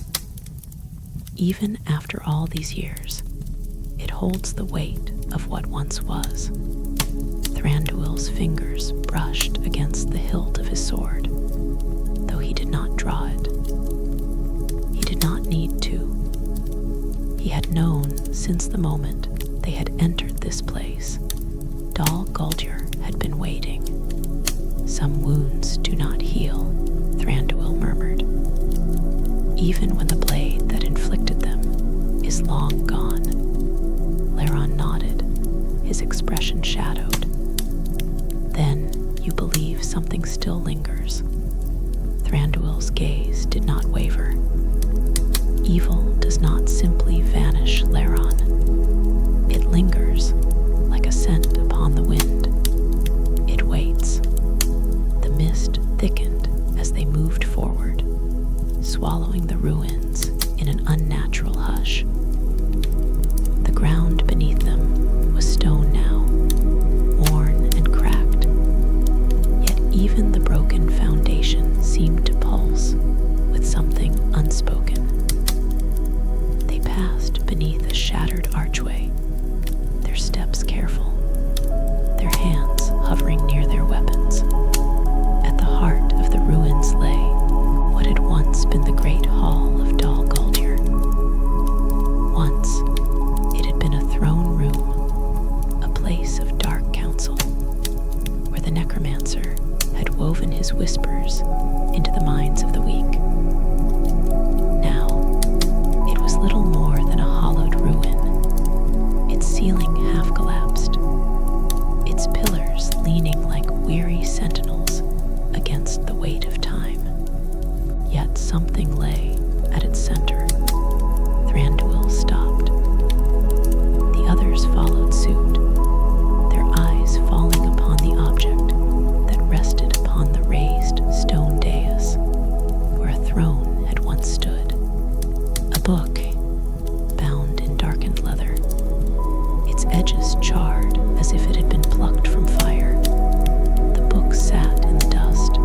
Even after all these years, it holds the weight of what once was. Thranduil's fingers brushed against the hilt of his sword, though he did not draw it. He did not need to. He had known since the moment they had entered this place. Dal Guldur had been waiting. Some wounds do not heal, Thranduil murmured. Even when the blade that inflicted them is long gone. Laron nodded, his expression shadowed. Then you believe something still lingers. Thranduil's gaze did not waver. Evil does not simply vanish, Laron. It lingers, like a scent upon the wind. It waits. The mist thickened as they moved forward, swallowing the ruins in an unnatural hush. The ground beneath them was stone now, worn and cracked, yet even the broken foundation seemed to pulse with something unspoken. They passed beneath a shattered archway, their steps careful, their hands hovering near their weapons. At the heart of the ruins lay what had once been the great hall of Dol Guldur. Once, it had been a throne room, a place of dark counsel, where the necromancer had woven his whispers into the minds of the weak. Now, it was little more than a hollowed ruin, its ceiling half collapsed, its pillars leaning like weary sentinels against the weight of time. Yet something lay at its center. Thranduil stopped. The others followed suit, their eyes falling upon the object that rested upon the raised stone dais where a throne had once stood. A book, bound in darkened leather, its edges charred as if it had been plucked from fire. The book sat in the dust,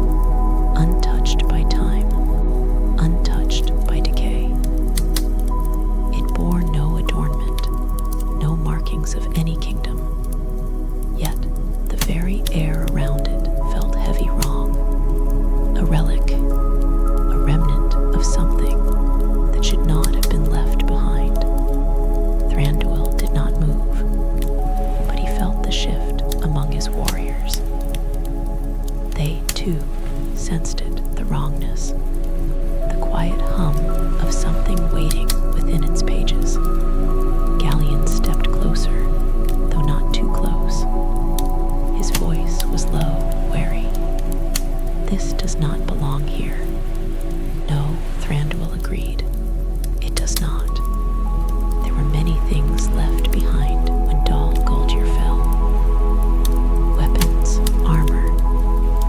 untouched by time, untouched by decay. It bore no adornment, no markings of any kingdom, yet the very air around it felt heavy wrong, a relic, a remnant of something that should not have been left behind. Thranduil did not move, but he felt the shift among his warriors. They, too, sensed it, the wrongness, the quiet hum of something waiting within its pages. Gallion stepped closer, though not too close. His voice was low, wary. "This does not belong here." "No," Thranduil agreed. "It does not." There were many things left behind when Dol Guldur fell. Weapons, armor,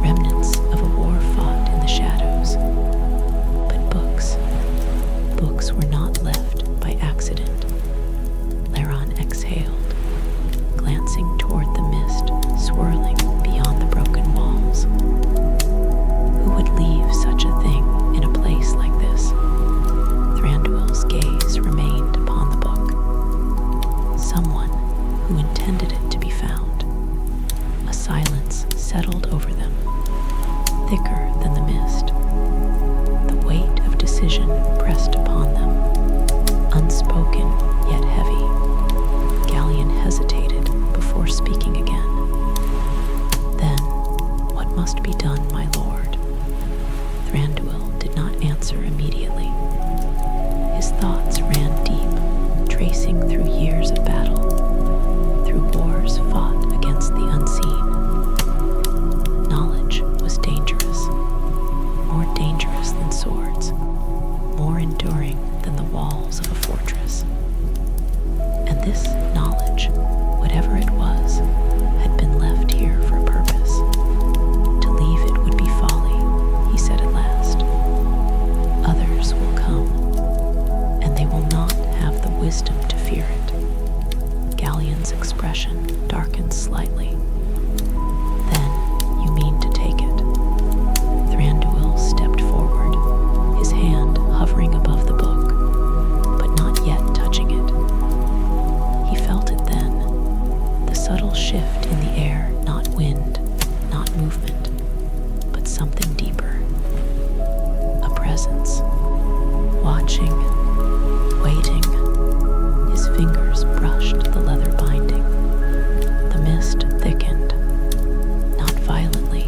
remnants of a war fought in the shadows. But books were not left by accident. Laron exhaled, glancing toward the mist swirling beyond the broken walls. Who would leave such a thing in a place like this? Thranduil's gaze remained upon the book. Someone who intended it to be found. A silence settled over them, thicker than the mist. The weight of decision pressed upon them, unspoken yet heavy. Gallion hesitated before speaking again. "Then, what must be done, my lord?" Thranduil did not answer immediately. His thoughts ran deep, tracing through years of battle, through wars fought against the unseen. Knowledge was dangerous, more dangerous than swords, more enduring than the walls of a fortress. And this knowledge, whatever it was, had been left here for a purpose. To leave it would be folly, he said at last. Others will come, and they will not have the wisdom to fear it. Gallion's expression darkened slightly. "Then you mean to take it?" Thranduil stepped forward, his hand hovering above the book, but not yet touching it. He felt it then, the subtle shift in the air, not wind, not movement, but something deeper. A presence, watching, waiting. His fingers brushed the leather binding. The mist thickened, not violently,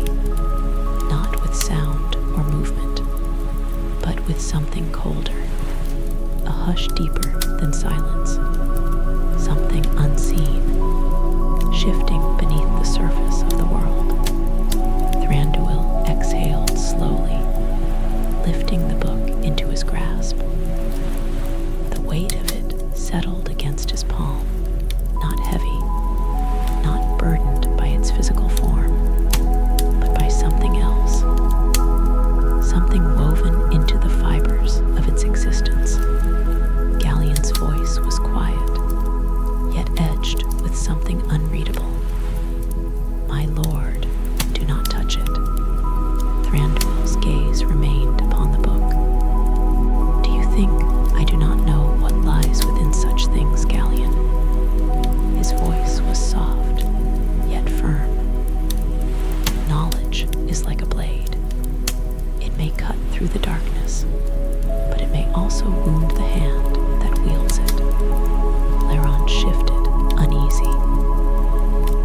not with sound or movement, but with something colder, a hush deeper than silence, something unseen, shifting beneath the surface of the world. Thranduil exhaled slowly, lifting the book into his grasp. The weight of it settled against his palm, not heavy, not burdened by its physical form, but by something else, something woven into the fibers dangerous, but it may also wound the hand that wields it. Laron shifted, uneasy.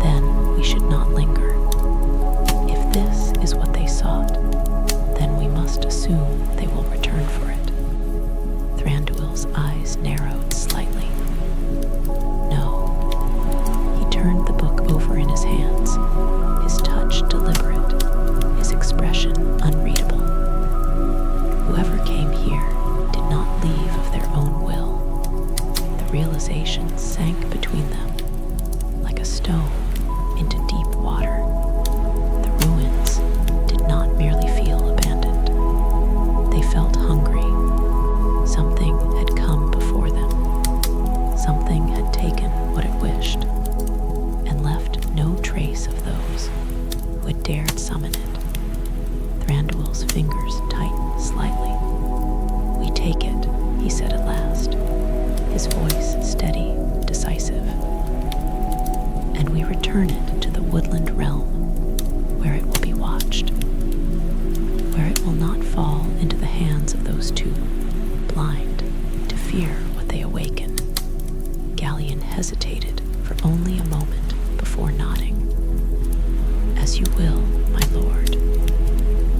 Then we should not linger. If this is what they sought, then we must assume they will return for it. Thranduil's eyes narrowed slightly. No. He turned the book over in his hands, his touch deliberate, his expression unreadable. Whoever came here did not leave of their own will. The realization sank between them like a stone into deep water. The ruins did not merely feel abandoned. They felt hungry. Something had come before them. Something had taken what it wished and left no trace of those who had dared summon it. Thranduil's fingers tightened slightly. "We take it," he said at last, his voice steady, decisive. "And we return it to the woodland realm, where it will be watched, where it will not fall into the hands of those two, blind to fear what they awaken." Gallion hesitated for only a moment before nodding. "As you will, my lord."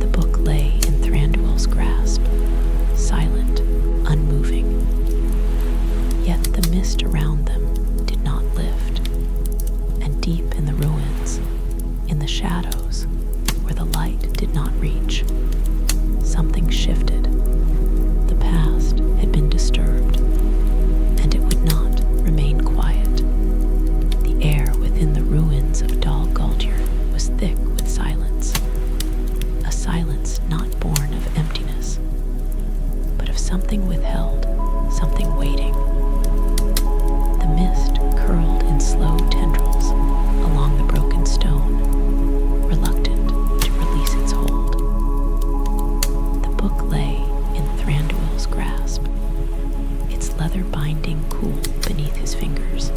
The book lay in Thranduil's grasp, silent, unmoving. Yet the mist around them did not lift, and deep in the ruins, in the shadows, where the light did not reach, something shifted. The past had been disturbed, and it would not remain quiet. The air within the ruins of Dal Guldur was thick with silence, a silence not born of emptiness, but of something withheld, something waiting. The mist curled in slow tendrils along the broken stone, reluctant to release its hold. The book lay in Thranduil's grasp, its leather binding cool beneath his fingers,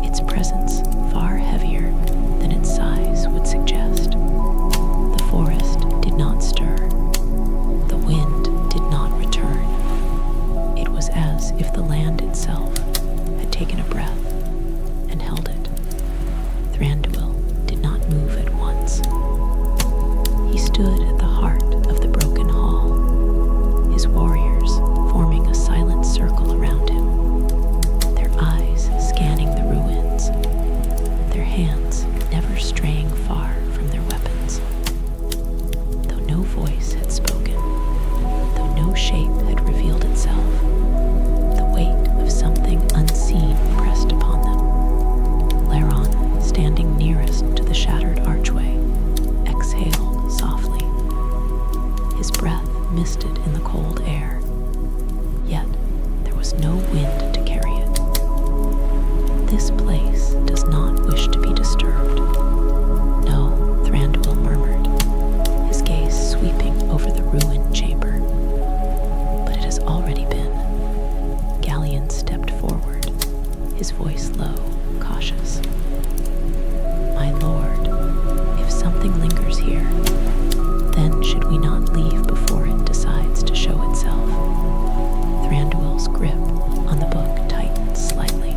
its presence far heavier than its size would suggest. The forest did not stir. The wind did not return. It was as if the land itself had taken a breath and held it. Thranduil did not move at once. He stood at the heart of the broken hall, his warriors forming a silent circle around him, their eyes scanning the ruins, their hands never straying far from their weapons. Though no voice had spoken, though no shape had revealed itself, the weight of something unseen pressed upon them. Laron, standing nearest to the shattered archway, exhaled softly. His breath misted in the cold air, yet there was no wind to carry it. "This place does not wish to be disturbed." "No," Thranduil murmured, his gaze sweeping over the ruined chamber. "But it has already been." Gallion stepped forward, his voice low, cautious. "My lord, if something lingers here, then should we not leave before it decides to show itself?" Thranduil's grip on the book tightened slightly.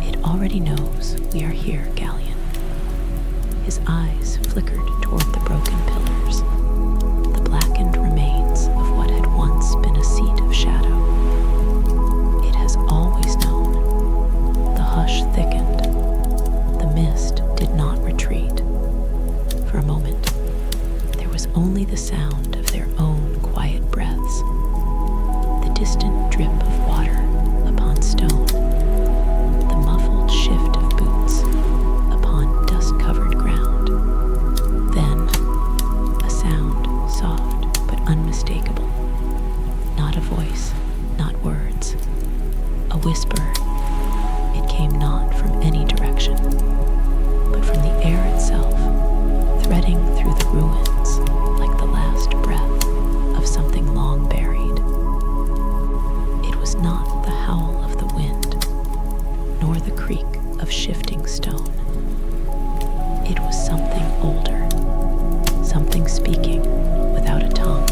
"It already knows we are here, Gallion." His eyes flickered toward the broken pillars, the blackened remains of what had once been a seat of shadow. "It has always known." The hush thickened. The mist did not retreat. For a moment, there was only the sound of their own quiet breaths, the distant drip of water upon stone, the muffled shift of boots upon dust-covered ground. Then, a sound soft but unmistakable. Not a voice, not words. A whisper. It came not from any direction, but from the air itself, threading through the ruins like the last breath of something long buried. It was not the howl of the wind, nor the creak of shifting stone. It was something older, something speaking without a tongue,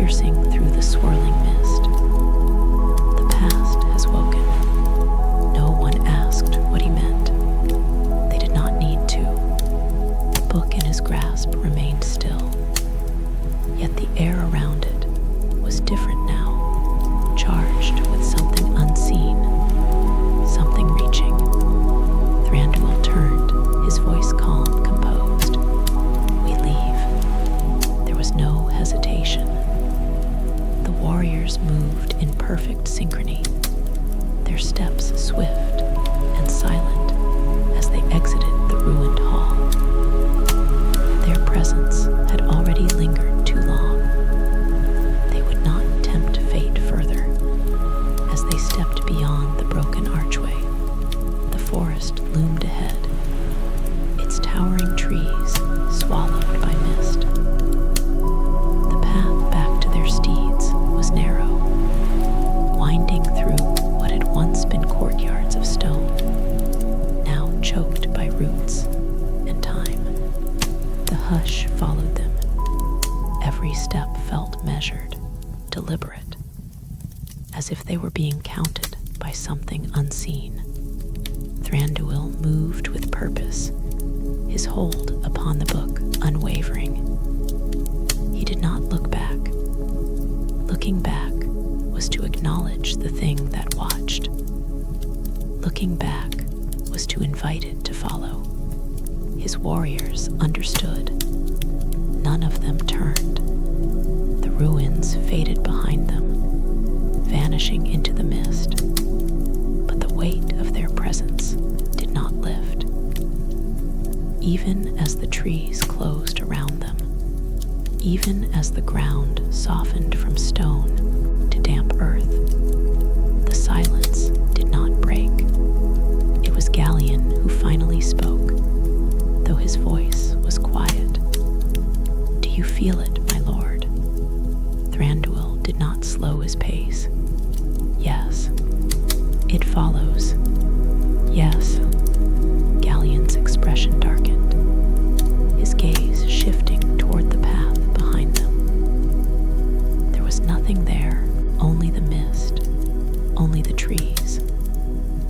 piercing through the swirling mist. The past has woken. No one asked what he meant. They did not need to. The book in his grasp remained still. Yet the air around it was different now, charged with something unseen, something reaching. Thranduil turned, his voice calm, composed. "We leave." There was no hesitation. The warriors moved in perfect synchrony, their steps swift and silent as they exited the ruined hall. Their presence had already lingered too long. They would not tempt fate further. As they stepped beyond the broken archway, the forest loomed ahead, its towering trees swallowed by mist. The path back to their steeds was narrow, winding through what had once been courtyards of stone, now choked by roots and time. The hush followed them. Every step felt measured, deliberate, as if they were being counted by something unseen. Thranduil moved with purpose, his hold upon the book unwavering. He did not look back. Looking back was to acknowledge the thing that watched. Looking back was to invite it to follow. His warriors understood. None of them turned. The ruins faded behind them, vanishing into the mist. But the weight of their presence did not lift. Even as the trees closed around them, even as the ground softened from stone to damp earth, the silence did not break. It was Gallion who finally spoke, though his voice was quiet. "Do you feel it, my lord?" Thranduil did not slow his pace. "Yes." "It follows." "Yes." Gallion's expression darkened, his gaze shifting toward the path behind them. There was nothing there, only the mist, only the trees,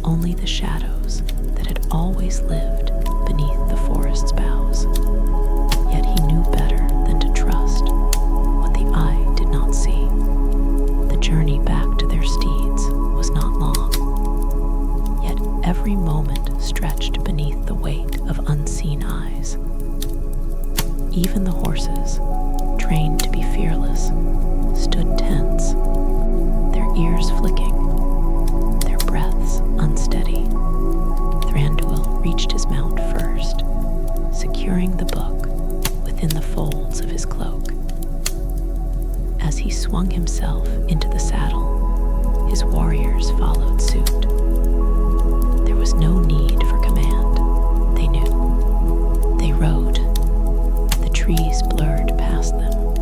only the shadows that had always lived beneath the forest's boughs. Yet he knew better than to trust what the eye did not see. The journey back to their steeds was not long, yet every moment stretched beneath the weight of unseen eyes. Even the horses, trained to be fearless, stood tense, their ears flicking, their breaths unsteady. Thranduil reached his mount first, securing the book within the folds of his cloak. As he swung himself into the saddle, his warriors followed suit. There was no need for command, they knew. They rode. The trees blurred past them,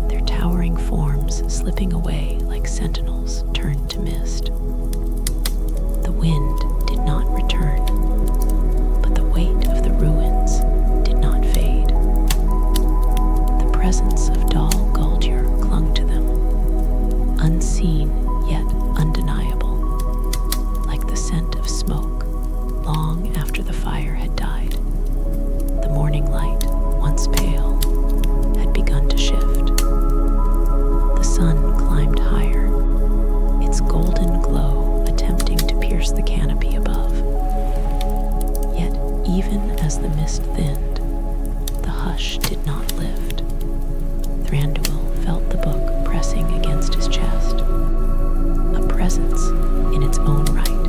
their towering forms slipping away like sentinels turned to mist. The wind did not return, but the weight of the ruins did not fade. The presence of Dal Guldur clung to them, unseen yet undeniable, like the scent of smoke long after the fire had died. The morning light, once pale, had begun to shift. The sun climbed higher, its golden glow attempting to pierce the canopy above. Yet even as the mist thinned, the hush did not lift. Thranduil felt the book pressing against his chest, a presence in its own right,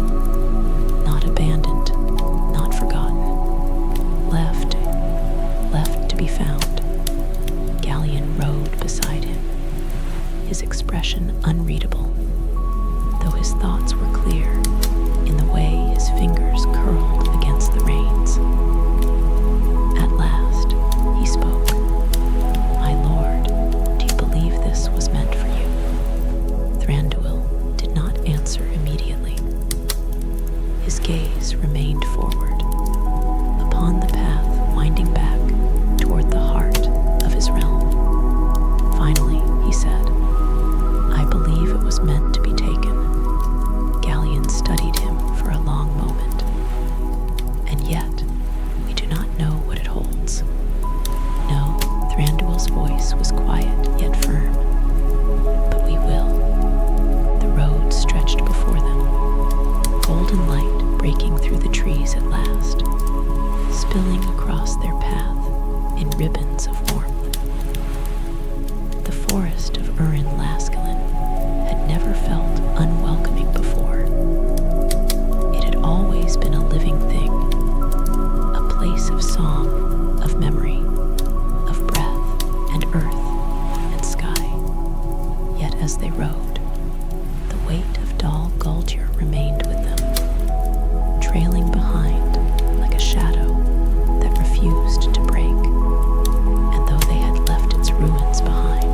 not abandoned, not forgotten, left to be found. Gallion rode beside him, his expression unreadable, though his thoughts were clear in the way his fingers curled against the reins. At last, he spoke. "My lord, do you believe this was meant for you?" Thranduil did not answer immediately. His gaze remained forward, upon the path winding back toward the heart of his realm. Finally, he said, forest of Lascalin had never felt unwelcoming before. It had always been a living thing, a place of song, of memory, of breath and earth and sky. Yet as they rode, the weight of Dal Guldur remained with them, trailing behind like a shadow that refused to break. And though they had left its ruins behind,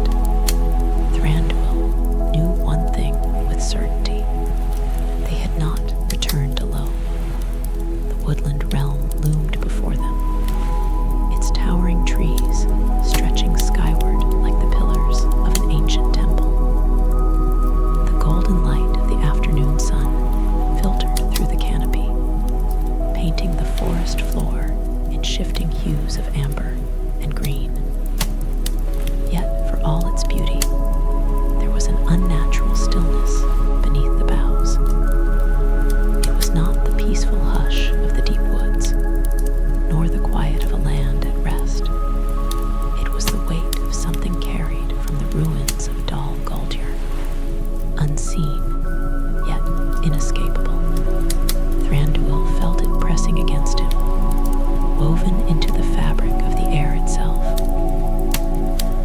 Thranduil knew one thing with certainty. They had not returned alone. The woodland realm loomed before them, its towering trees stretching skyward like the pillars of an ancient temple. The golden light of the afternoon sun filtered through the canopy, painting the forest floor in shifting hues of amber and green. Yet, for all its beauty, there was an unnatural stillness beneath the boughs. It was not the peaceful hush of the deep woods, nor the quiet of a land at rest. It was the weight of something carried from the ruins of Dal Guldur, unseen, yet inescapable. Thranduil felt it pressing against him, woven into the fabric of the air itself.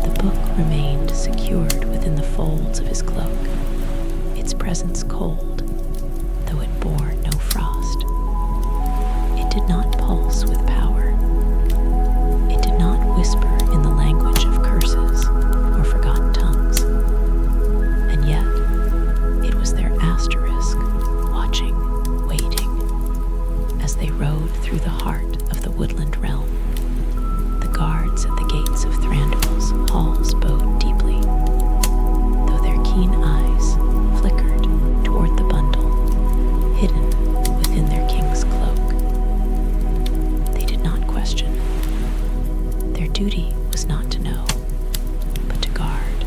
The book remained secured within the folds of his cloak, its presence cold, though it bore no frost. It did not pulse with power. It did not whisper in the language of curses or forgotten tongues. And yet, it was their asterisk, watching, waiting, as they rode through the heart of the woodland realm. The guards at the gates of Thranduil's halls bowed deeply, though their keen eyes flickered toward the bundle hidden within their king's cloak. They did not question. Their duty was not to know, but to guard,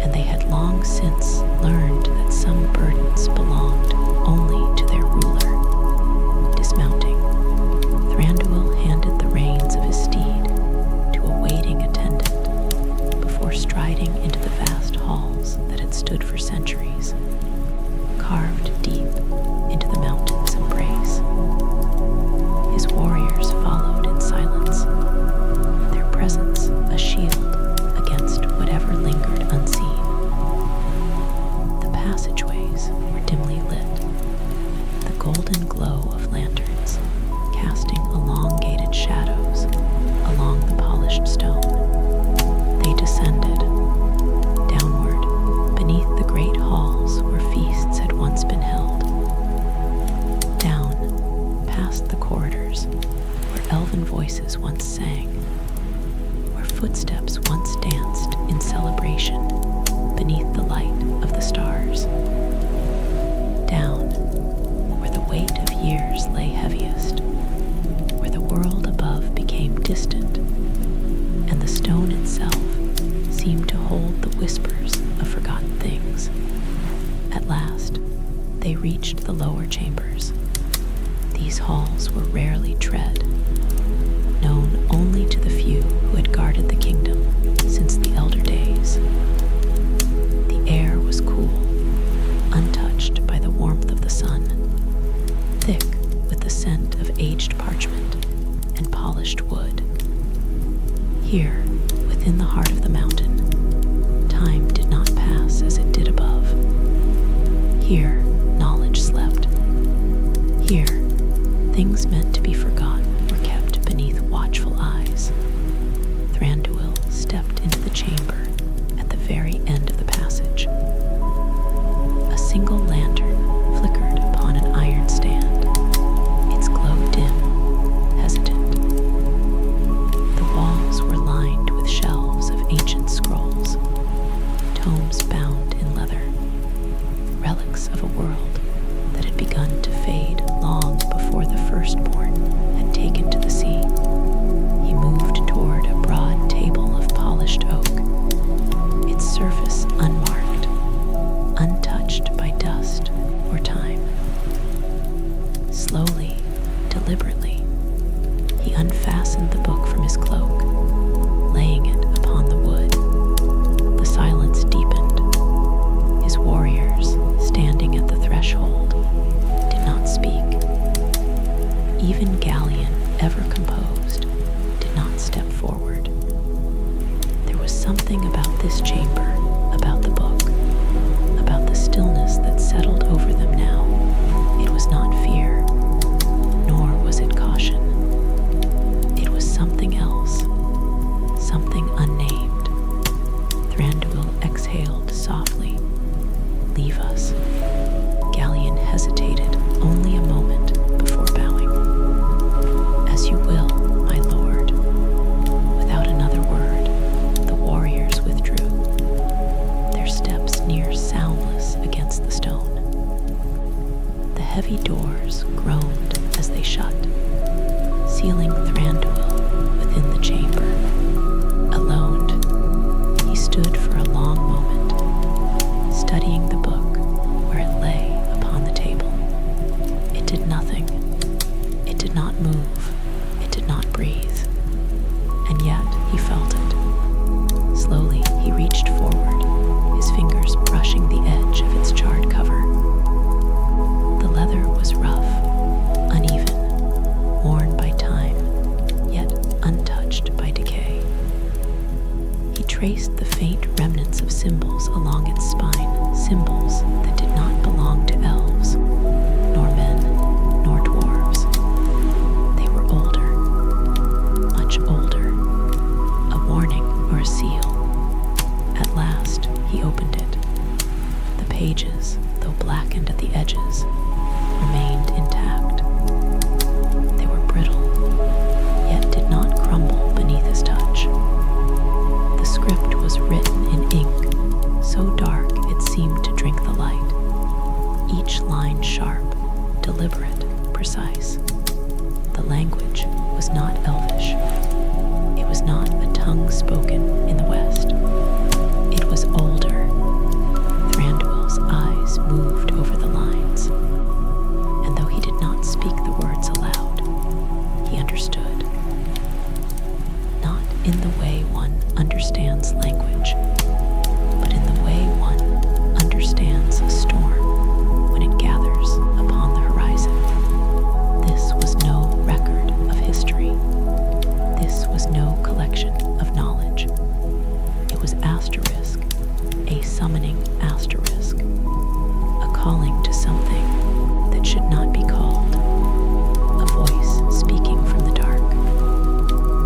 and they had long since learned that some burdens belonged only to their ruler. Dismounting, Thranduil handed the reins of his steed to a waiting attendant before striding into the vast halls that had stood for centuries, carved deep into the mountain's embrace. His warriors followed in silence, their presence a shield against whatever lingered unseen. The passageways were dimly lit, the golden glow of lanterns casting elongated shadows along the polished stone. They descended, downward, beneath the great halls where feasts had once been held. Down, past the corridors where elven voices once sang, where footsteps once danced in celebration beneath the light of the stars. Down, where the weight of years lay heaviest, where the world above became distant, and the stone itself seemed to hold the whispers of forgotten things. At last, they reached the lower chambers. These halls were rarely tread, known only to the few who had guarded the kingdom since the elder days. The air was cool, untouched by the warmth of the sun, thick with the scent of aged parchment and polished wood. Here, within the heart of the mountain, time did not pass as it did above. Here, knowledge slept. Here, things meant to be forgotten were kept beneath watchful eyes. Thranduil stepped into the chamber at the very end of the passage. A single lantern flickered upon an iron stand, its glow dim, hesitant. The walls were lined with shelves of ancient scrolls, tomes bound in leather, relics of a world that had begun to fade long before the firstborn had taken something about this chamber, about the book, about the stillness that settled over them now. It was not fear, nor was it caution. It was something else, something unnamed. Thranduil exhaled softly. "Leave us." Galleon hesitated only a moment before bowing. "As you will, my lord." Without another word, the warriors withdrew, their steps near soundless against the stone. The heavy doors groaned as they shut, sealing Thranduil within the chamber. Alone, he stood for a long moment, studying the book where it lay upon the table. It did nothing. It did not move. It did not breathe. And yet he felt it. Slowly he reached forward, his fingers brushing the edge of its charred cover. The leather was rough, uneven, worn by time, yet untouched by decay. He traced the faint remnants of symbols along its spine, symbols that did not belong to elves, nor men, nor dwarves. They were older, much older, a warning or a seal. At last, he opened it. The pages, though blackened at the edges, remained intact. They were brittle, yet did not crumble beneath his touch. The script was written in ink, so dark it seemed to drink the light. Each line sharp, deliberate, precise. The language was not Elvish. It was not a tongue spoken in the West. It was older. Thranduil's eyes moved over the lines, and though he did not speak the words aloud, he understood. Not in the way one understands language, but in the way one understands a storm when it gathers upon the horizon. This was no record of history. This was no collection of knowledge. It was asterisk, a summoning asterisk, a calling to something that should not be called, a voice speaking from the dark,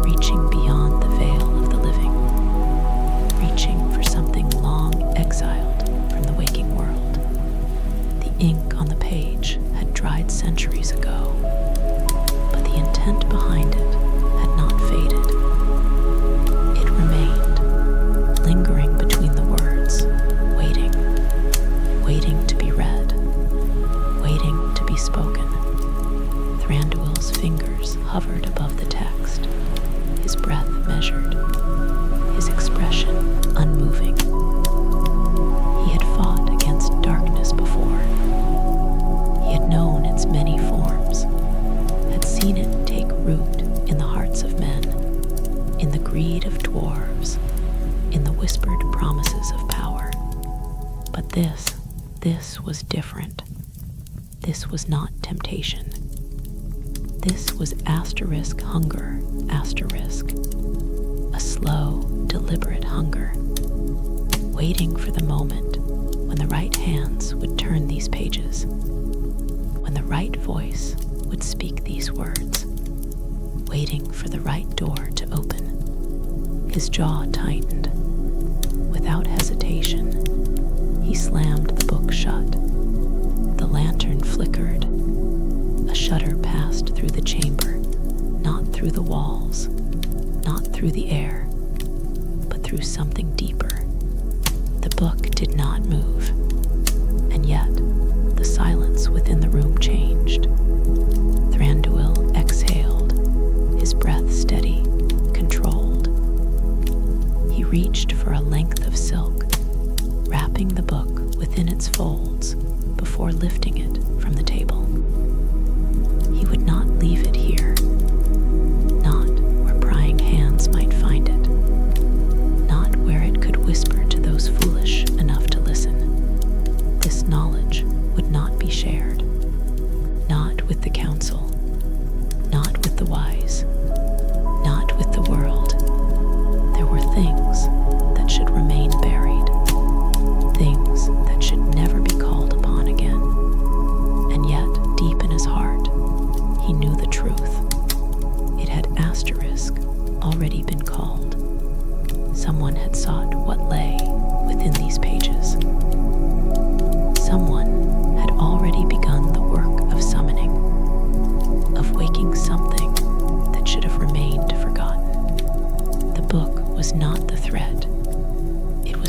reaching beyond the veil of the living, reaching for something long exiled from the waking world. The ink on the page had dried centuries ago, but the intent behind it had not faded. It remained, lingering between the words, waiting, waiting to be read, waiting to be spoken. Thranduil's fingers hovered above the text, his breath measured, his expression unmoving. He had fought against darkness before. He had known its many forms, had seen it take root in the hearts of men, in the greed of dwarves, in the whispered promises of power. But this was different. This was not temptation. This was asterisk hunger, asterisk. A slow, deliberate hunger, waiting for the moment when the right hands would turn these pages, when the right voice would speak these words, waiting for the right door to open. His jaw tightened. Without hesitation, he slammed the book shut. The lantern flickered. A shudder passed through the chamber, not through the walls, not through the air, but through something deeper. The book did not move, and yet the silence within the room changed. Thranduil exhaled, his breath steady, controlled. He reached for a length of silk, wrapping the book within its folds before lifting it from the table. He would not leave it here, not where prying hands might find it, not where it could whisper to those foolish enough to listen. This knowledge would not be shared, not with the council, not with the wise, not with the world. There were things that should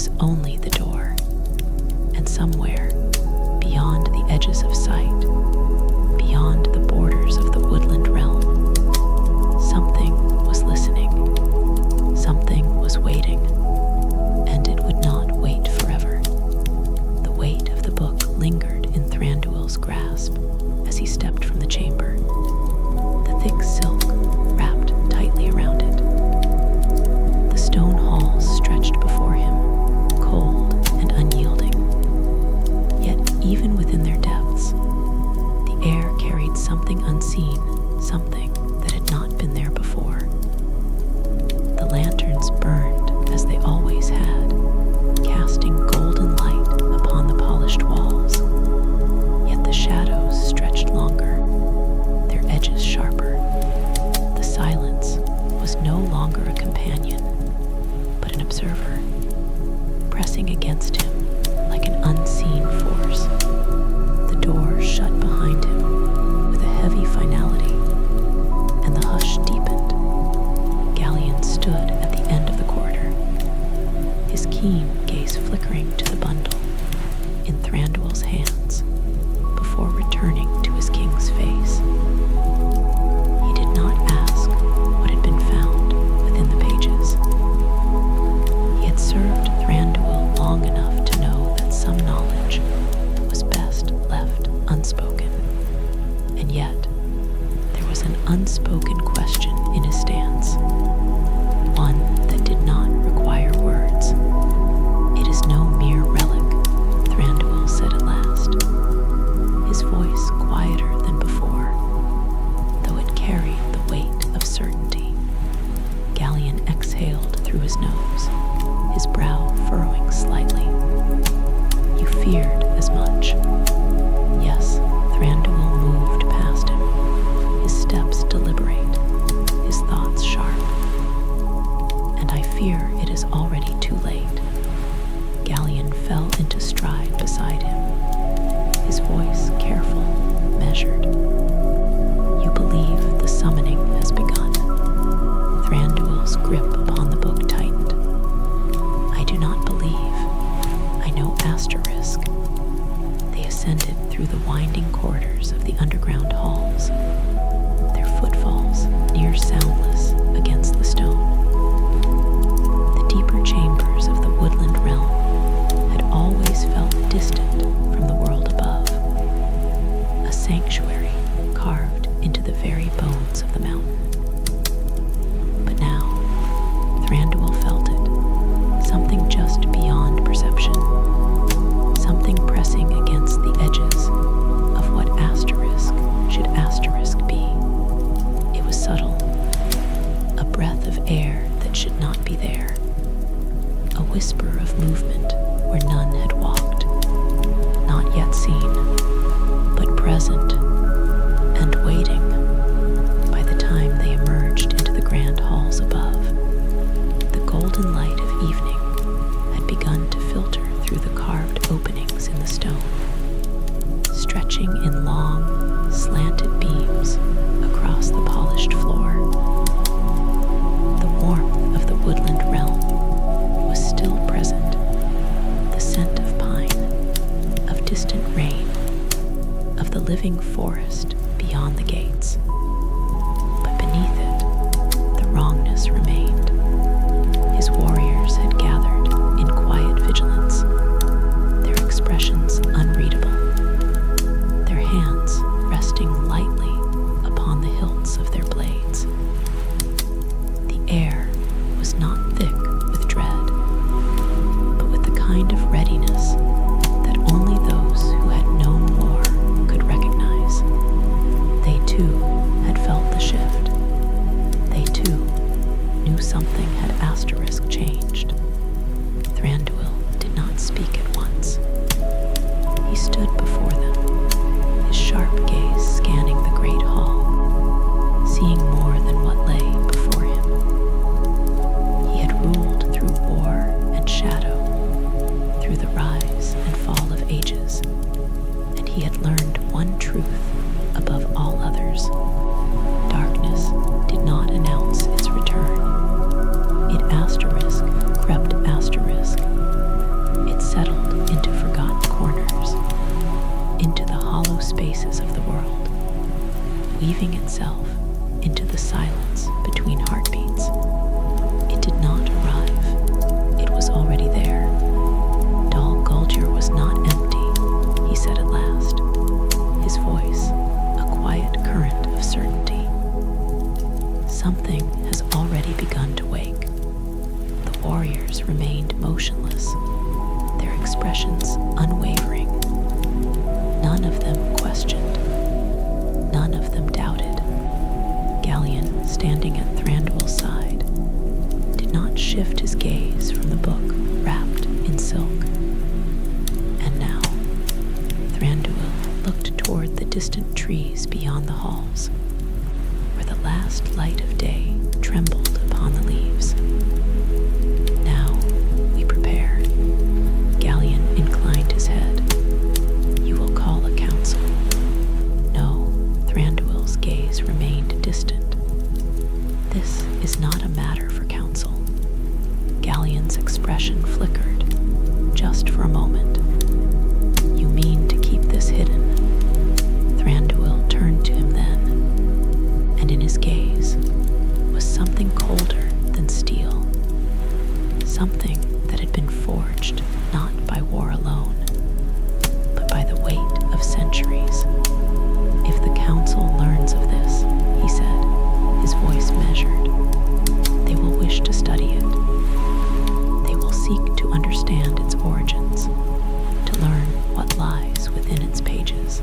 was only the door, and somewhere beyond the edges of sight, beyond the borders of the woodland realm, something was listening, something was waiting, and it would not wait forever. The weight of the book lingered in Thranduil's grasp as he stepped from the chamber, the thick silk wrapped tightly around it. The stone halls stretched before him, cold and unyielding. Yet even within their depths, the air carried something unseen, something that had not been there before. The lanterns burned as they always had, casting golden light upon the polished walls. Yet the shadows stretched longer, their edges sharper. The silence was no longer a companion, but an observer, pressing against him like an unseen force. The door shut behind him with a heavy finality, and the hush deepened. Gallion stood at the end of the corridor, his keen gaze flickering to the bundle in Thranduil's hands before returning to his king's face. He did not ask what had been found within the pages. He had served Thranduil long enough to know that some knowledge was best left unspoken. And yet, there was an unspoken question in his stance, one that did not require words. "It is no mere relic," Thranduil said at last, his voice quieter than before, though it carried the weight of certainty. Gallion exhaled through his nose, his brow furrowing slightly. "You feared as much." Yes, Thranduil moved past him, his steps deliberate, his thoughts sharp. "And I fear it is already too late." Gallion fell into stride beside him, his voice careful, measured. "You believe the summoning has begun." Thranduil's grip upon the book tightened. "I do not believe. I know asterisk." They ascended through the winding corridors of the underground halls, their footfalls near soundless against the stone. The deeper chambers of the woodland realm had always felt distant from the world above, a sanctuary carved into the very bones of the mountain. But now, Thranduil felt it, something just beyond perception, something pressing against the edges of what asterisk should asterisk be. It was subtle, a breath of air that should not be there, a whisper of movement where none had walked, not yet seen, but present and waiting. By the time they emerged into the grand halls above, the golden light of evening had begun to filter through the carved openings in the stone, stretching in long, slanted beams across the polished floor. The warmth of the woodland realm was still present, the scent of pine, of distant rain, of the living forest beyond the gates. But beneath it, the wrongness remained. His warriors had gathered in quiet vigilance, their expressions unreadable, their hands resting lightly upon the hilts of their blades. The air was not thick with dread, but with the kind of readiness that only those who had known more could recognize. They too had felt the shift. They too knew something had asterisk changed. Thranduil did not speak at once. He stood before them, his sharp gaze scanning the great hall, seeing more than what lay before him. He had ruled through war and shadow, through the rise and fall of ages, and he had learned one truth above all others. Darkness did not announce its return. It asterisk crept asterisk weaving itself into the silence between heartbeats. It did not arrive. It was already there. Dol Guldur was not empty, he said at last, his voice a quiet current of certainty. Something has already begun to wake. The warriors remained motionless, their expressions unwavering. None of them questioned. None of them doubted. Gallion, standing at Thranduil's side, did not shift his gaze from the book wrapped in silk. And now, Thranduil looked toward the distant trees beyond the halls, where the last light of day trembled upon the leaves. Now we prepare. Gallion inclined his head. You will call a council. No, Thranduil's gaze remained distant. This is not a matter for council. Gallion's expression flickered, just for a moment. You mean to keep this hidden? Thranduil turned to him then, and in his gaze was something colder than steel. Something that had been forged not by war alone, but by the weight of centuries. If the council learns of this, he said, his voice measured, they will wish to study it. They will seek to understand its origins, to learn what lies within its pages.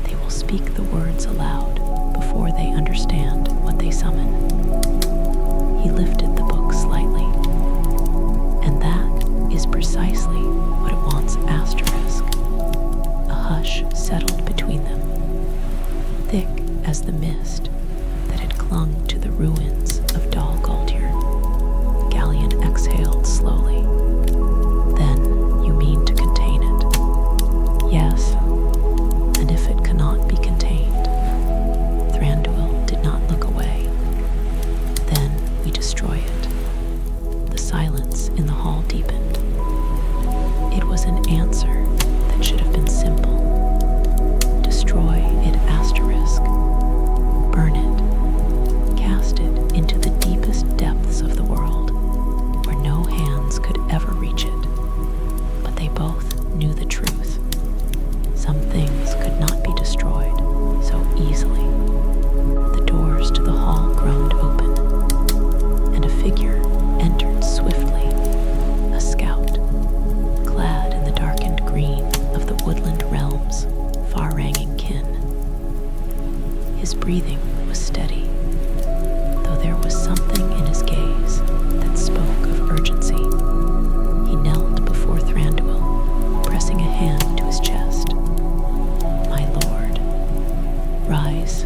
They will speak the words aloud before they understand what they summon. He lifted the book slightly, and that is precisely what it wants asterisk. A hush settled between them, thick as the mist that had clung to the ruins of Dol Guldur. Gallion exhaled slowly. Then you mean to contain it? Yes, and if it cannot be contained, Thranduil did not look away. Then we destroy it. The silence in the hall deepened. It was an answer that should have been simple. Destroy it asterisk. Burn it. Cast it into the deepest depths of the world, where no hands could ever reach it. But they both knew the truth. Some things could not be destroyed so easily. The doors to the hall groaned open, and a figure entered swiftly, a scout, clad in the darkened green of the woodland realm's far-ranging kin. His breathing was steady, though there was something in his gaze that spoke of urgency. He knelt before Thranduil, pressing a hand to his chest. My lord, rise.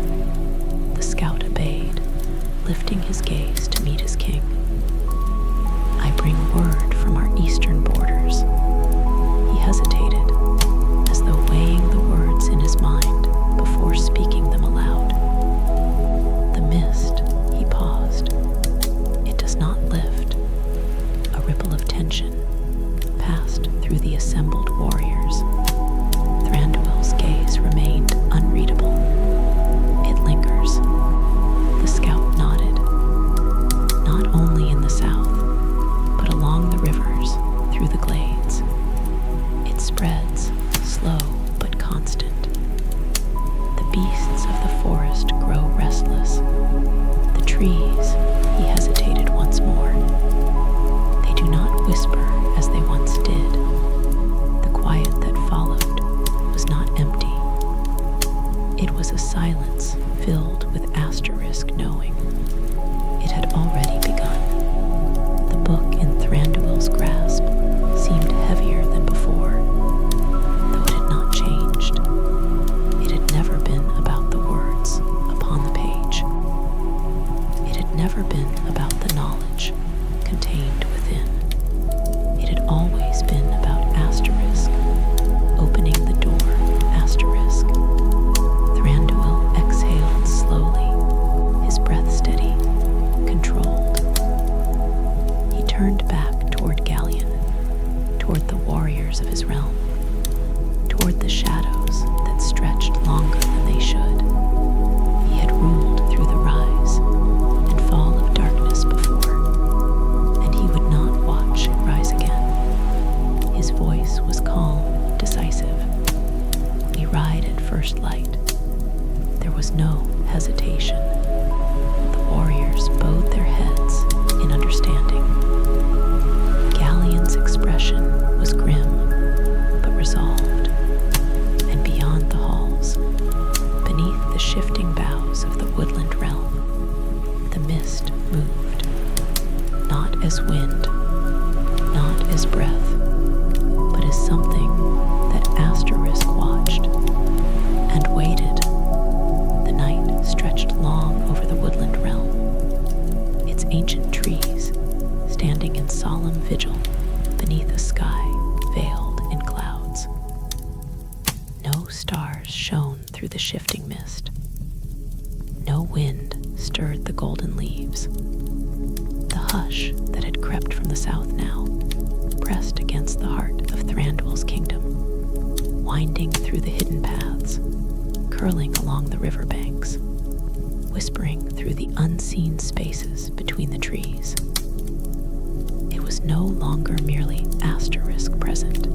The scout obeyed, lifting his gaze to meet his king. I bring word from our eastern borders. He hesitated, as though weighing the words in his mind before speaking them aloud. The mist, he paused. It does not lift. A ripple of tension passed through the assembled warriors. Thranduil's gaze remained unreadable. It lingers. The scout nodded. Not only in the south, but along the rivers, through the glades. It spreads, slow but constant. The beasts of the forest grow restless. The trees, he hesitated once more. They do not whisper as they once did. The quiet that followed was not empty. It was a silence filled with asterisk knowing. It had already begun. The book in Thranduil's grasp seemed heavier than before, though it had not changed. It had never been about the words upon the page. It had never been about the knowledge contained within. It had always been about asterisk, opening the door asterisk. Thranduil exhaled slowly, his breath steady, controlled. He turned back toward Gallion, toward the warriors of his realm, toward the shadows that stretched longer than they should. hesitation. The warriors bowed their heads in understanding. Galleon's expression was grim but resolved, and beyond the halls, beneath the shifting boughs of the woodland realm, the mist moved, not as wind, not as breath, but as something that Asterisk watched and waited. The night stretched long over the woodland realm, its ancient trees standing in solemn vigil beneath a sky veiled in clouds. No stars shone through the shifting mist. No wind stirred the golden leaves. The hush that had crept from the south now pressed against the heart of Thranduil's kingdom, winding through the hidden paths, curling along the riverbanks, whispering through the unseen spaces between the trees. It was no longer merely Asterisk present.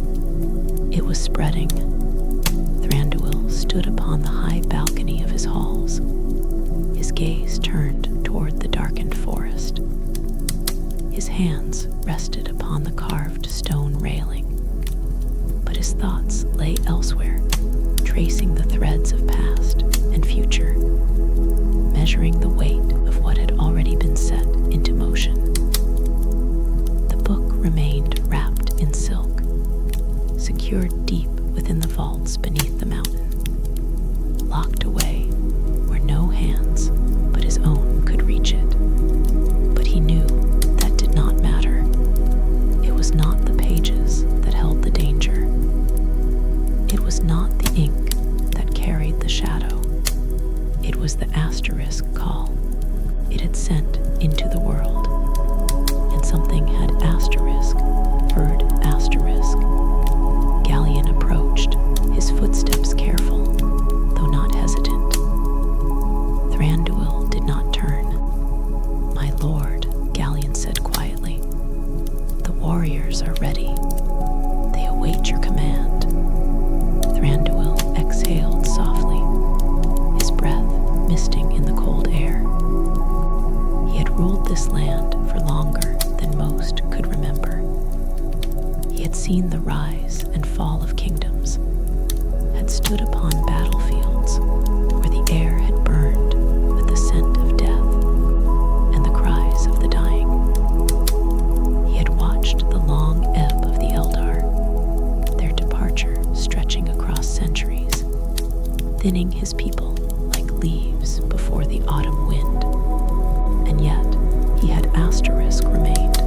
It was spreading. Thranduil stood upon the high balcony of his halls, his gaze turned toward the darkened forest. His hands rested upon the carved stone railing, but his thoughts lay elsewhere, tracing the threads of past and future, measuring the weight of what had already been set into motion. The book remained wrapped in silk, secured deep within the vaults beneath the mountain, locked away where no hands but his own could reach it. But he knew that did not matter. It was not the pages that held the danger. It was not the ink that carried the shadow. It was the Asterisk call it had sent into the world. And something had Asterisk heard Asterisk. Galleon approached, his footsteps careful, though not hesitant. Thranduil did not turn. "My lord," Galleon said quietly, "the warriors are ready. They await your command." Thranduil exhaled softly, his breath misting in the cold air. He had ruled this land for longer than most could remember. He had seen the rise and fall of kingdoms, had stood upon battlefields where the air had burned with the scent of death and the cries of the dying. He had watched the long ebb of the Eldar, their departure stretching across centuries, thinning his people like leaves before the autumn wind. And yet, he had Asterisk remained.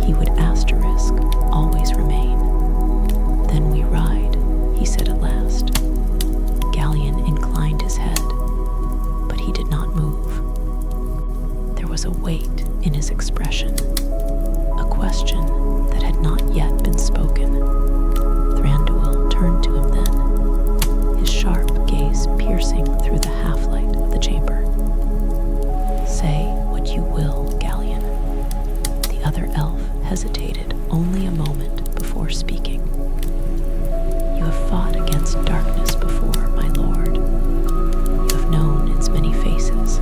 He would Asterisk always remain. "Then we ride," he said at last. Galleon inclined his head, but he did not move. There was a weight in his expression, a question that had not yet been spoken. Thranduil turned to him then, his sharp gaze piercing through the half-light of the chamber. "Say what you will, Galleon." The other elf hesitated only a moment before speaking. "You have fought against darkness before, my lord. You have known its many faces."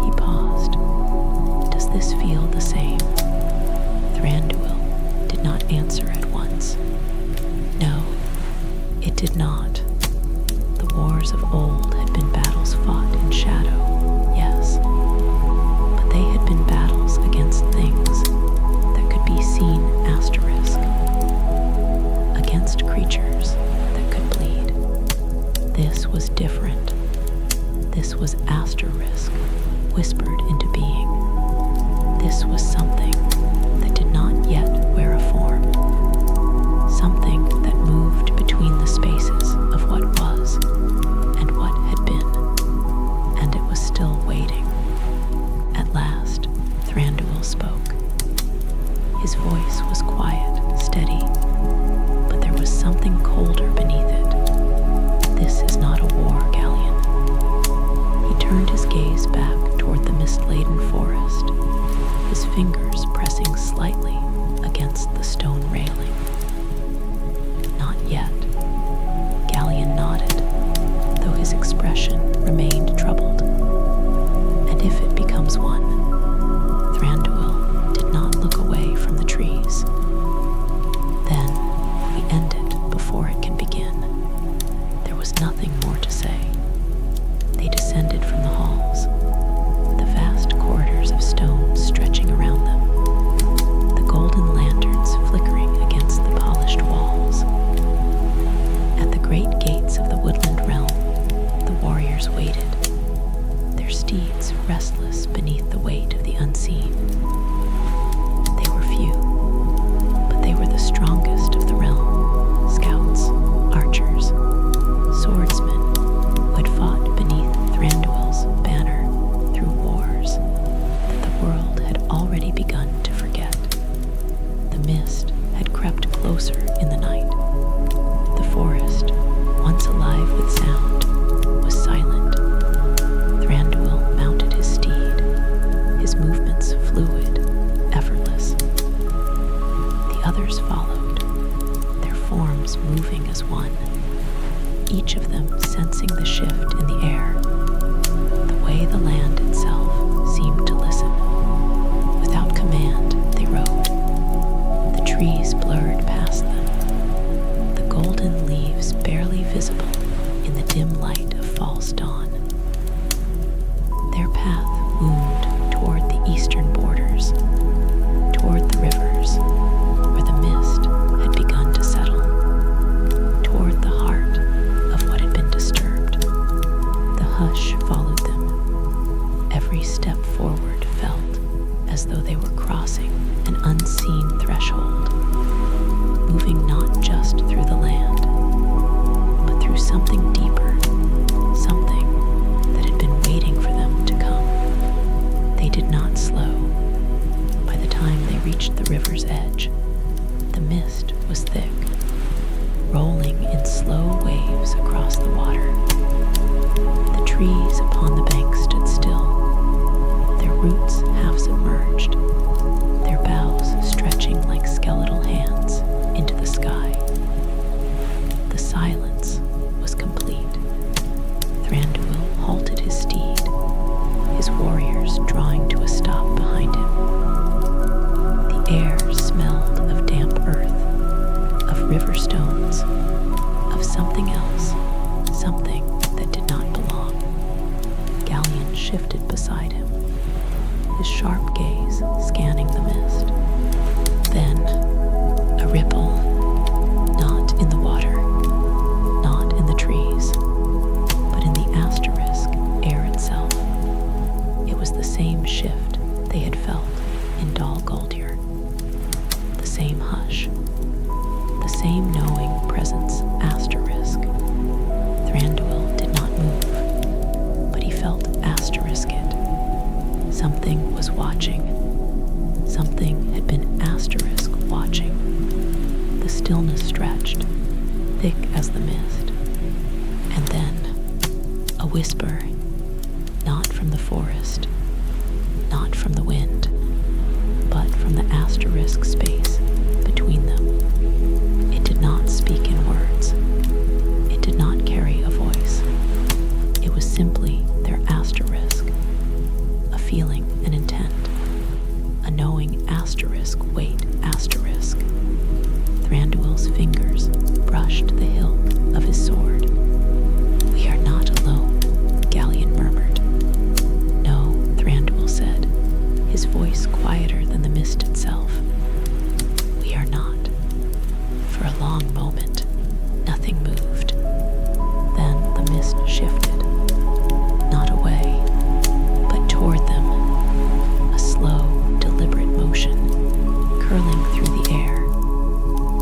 He paused. "Does this feel the same?" Thranduil did not answer at once. No, it did not. The wars of old had been battles fought in shadow, yes, but they had been battles against things that could be seen Asterisk, against creatures that could bleed. This was different. This was Asterisk whispered into being. This was something that did not yet wear a form, something that moved between the spaces of what was and what had been, and it was still waiting. At last, Thranduil spoke. His voice was quiet, steady, but there was something colder beneath it. "This is not a war, Galleon." He turned his gaze back toward the mist-laden forest, his fingers pressing slightly against the stone railing. "Not yet." Galleon nodded, though his expression remained troubled. closer in the night. The forest, once alive with sound, was silent. Thranduil mounted his steed, his movements fluid, effortless. The others followed, their forms moving as one, each of them sensing the shift in the air, the way the land itself seemed to listen. Without command, they rode. The trees blurred past them, the golden leaves barely visible in the dim light of false dawn. Their path wound toward the eastern borders, toward the rivers where the mist had begun to settle, toward the heart of what had been disturbed. The hush followed them. Every step forward felt as though they were crossing an unseen threshold, moving not just through the land, but through something deeper, something that had been waiting for them to come. They did not slow. By the time they reached the river's edge, the mist was thick, rolling in slow waves across the water. The trees upon the bank stood still, their roots half submerged, their boughs stretching like skeletal hands into the sky. The silence was complete. Thranduil halted his steed, his warriors drawing to a stop behind him. The air smelled of damp earth, of river stones, of something else, something that did not belong. Galleon shifted beside him, his sharp gaze scanning the mist. Then, a ripple, not in the water, not in the trees, but in the asterisk air itself. It was the same shift they had felt in Dal Guldur. The same hush, the same knowing presence asterisk. Thranduil did not move, but he felt asterisk it. Something was watching. Something had been asterisk watching. The stillness stretched, thick as the mist. And then, a whisper, not from the forest, not from the wind, but from the asterisk space between them. It did not speak in words. It did not carry a voice. It was simply their asterisk, a feeling, an intent, a knowing asterisk, wait, asterisk. Thranduil's fingers brushed the hilt of his sword. "We are not alone," Galleon murmured. "No," Thranduil said, his voice quieter than the mist itself. "We are not." For a long moment, nothing moved. Then the mist shifted, not away, but toward them, a slow, deliberate motion, curling through the air,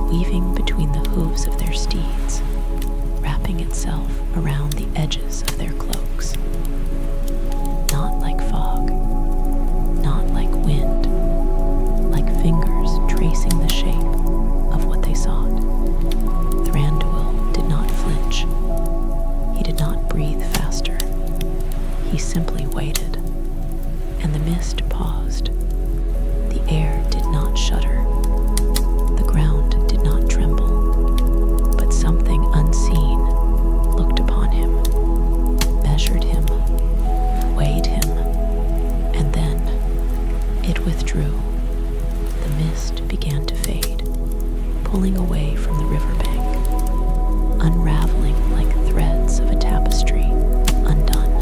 weaving between the hooves of their steeds, wrapping itself around the edges of their cloaks. Not like fog, not like wind, like fingers tracing the shape of what they sought. Thranduil did not flinch. He did not breathe faster. He simply waited, and the mist paused. The air did not shudder. The ground did not tremble, but something unseen looked upon him, measured him, weighed him, and then it withdrew. The mist began to fade, pulling away from the riverbank, unraveling like threads of a tapestry undone.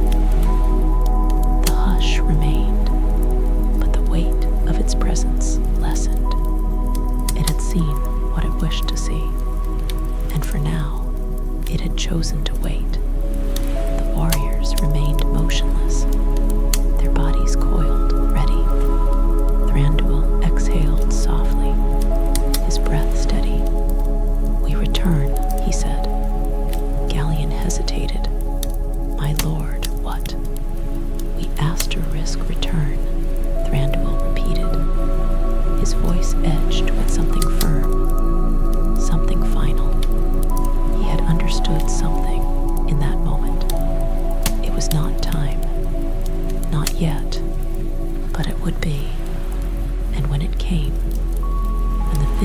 The hush remained, but the weight of its presence lessened. It had seen what it wished to see, and for now, it had chosen to wait. The warriors remained motionless, their bodies coiled, ready. Thranduil exhaled softly, his breath steady. "We return," he said. Galleon hesitated. "My lord, what?" "We asterisk return," Thranduil repeated, his voice edged with something firm.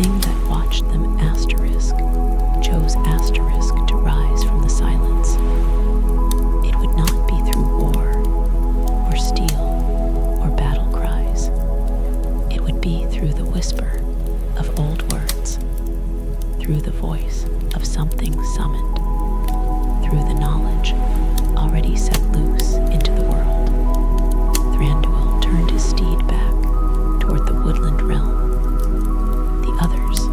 thing that watched them chose asterisk to rise from the silence. It would not be through war, or steel, or battle cries. It would be through the whisper of old words, through the voice of something summoned, through the knowledge already set loose into the world. Thranduil turned his steed back toward the woodland realm. The others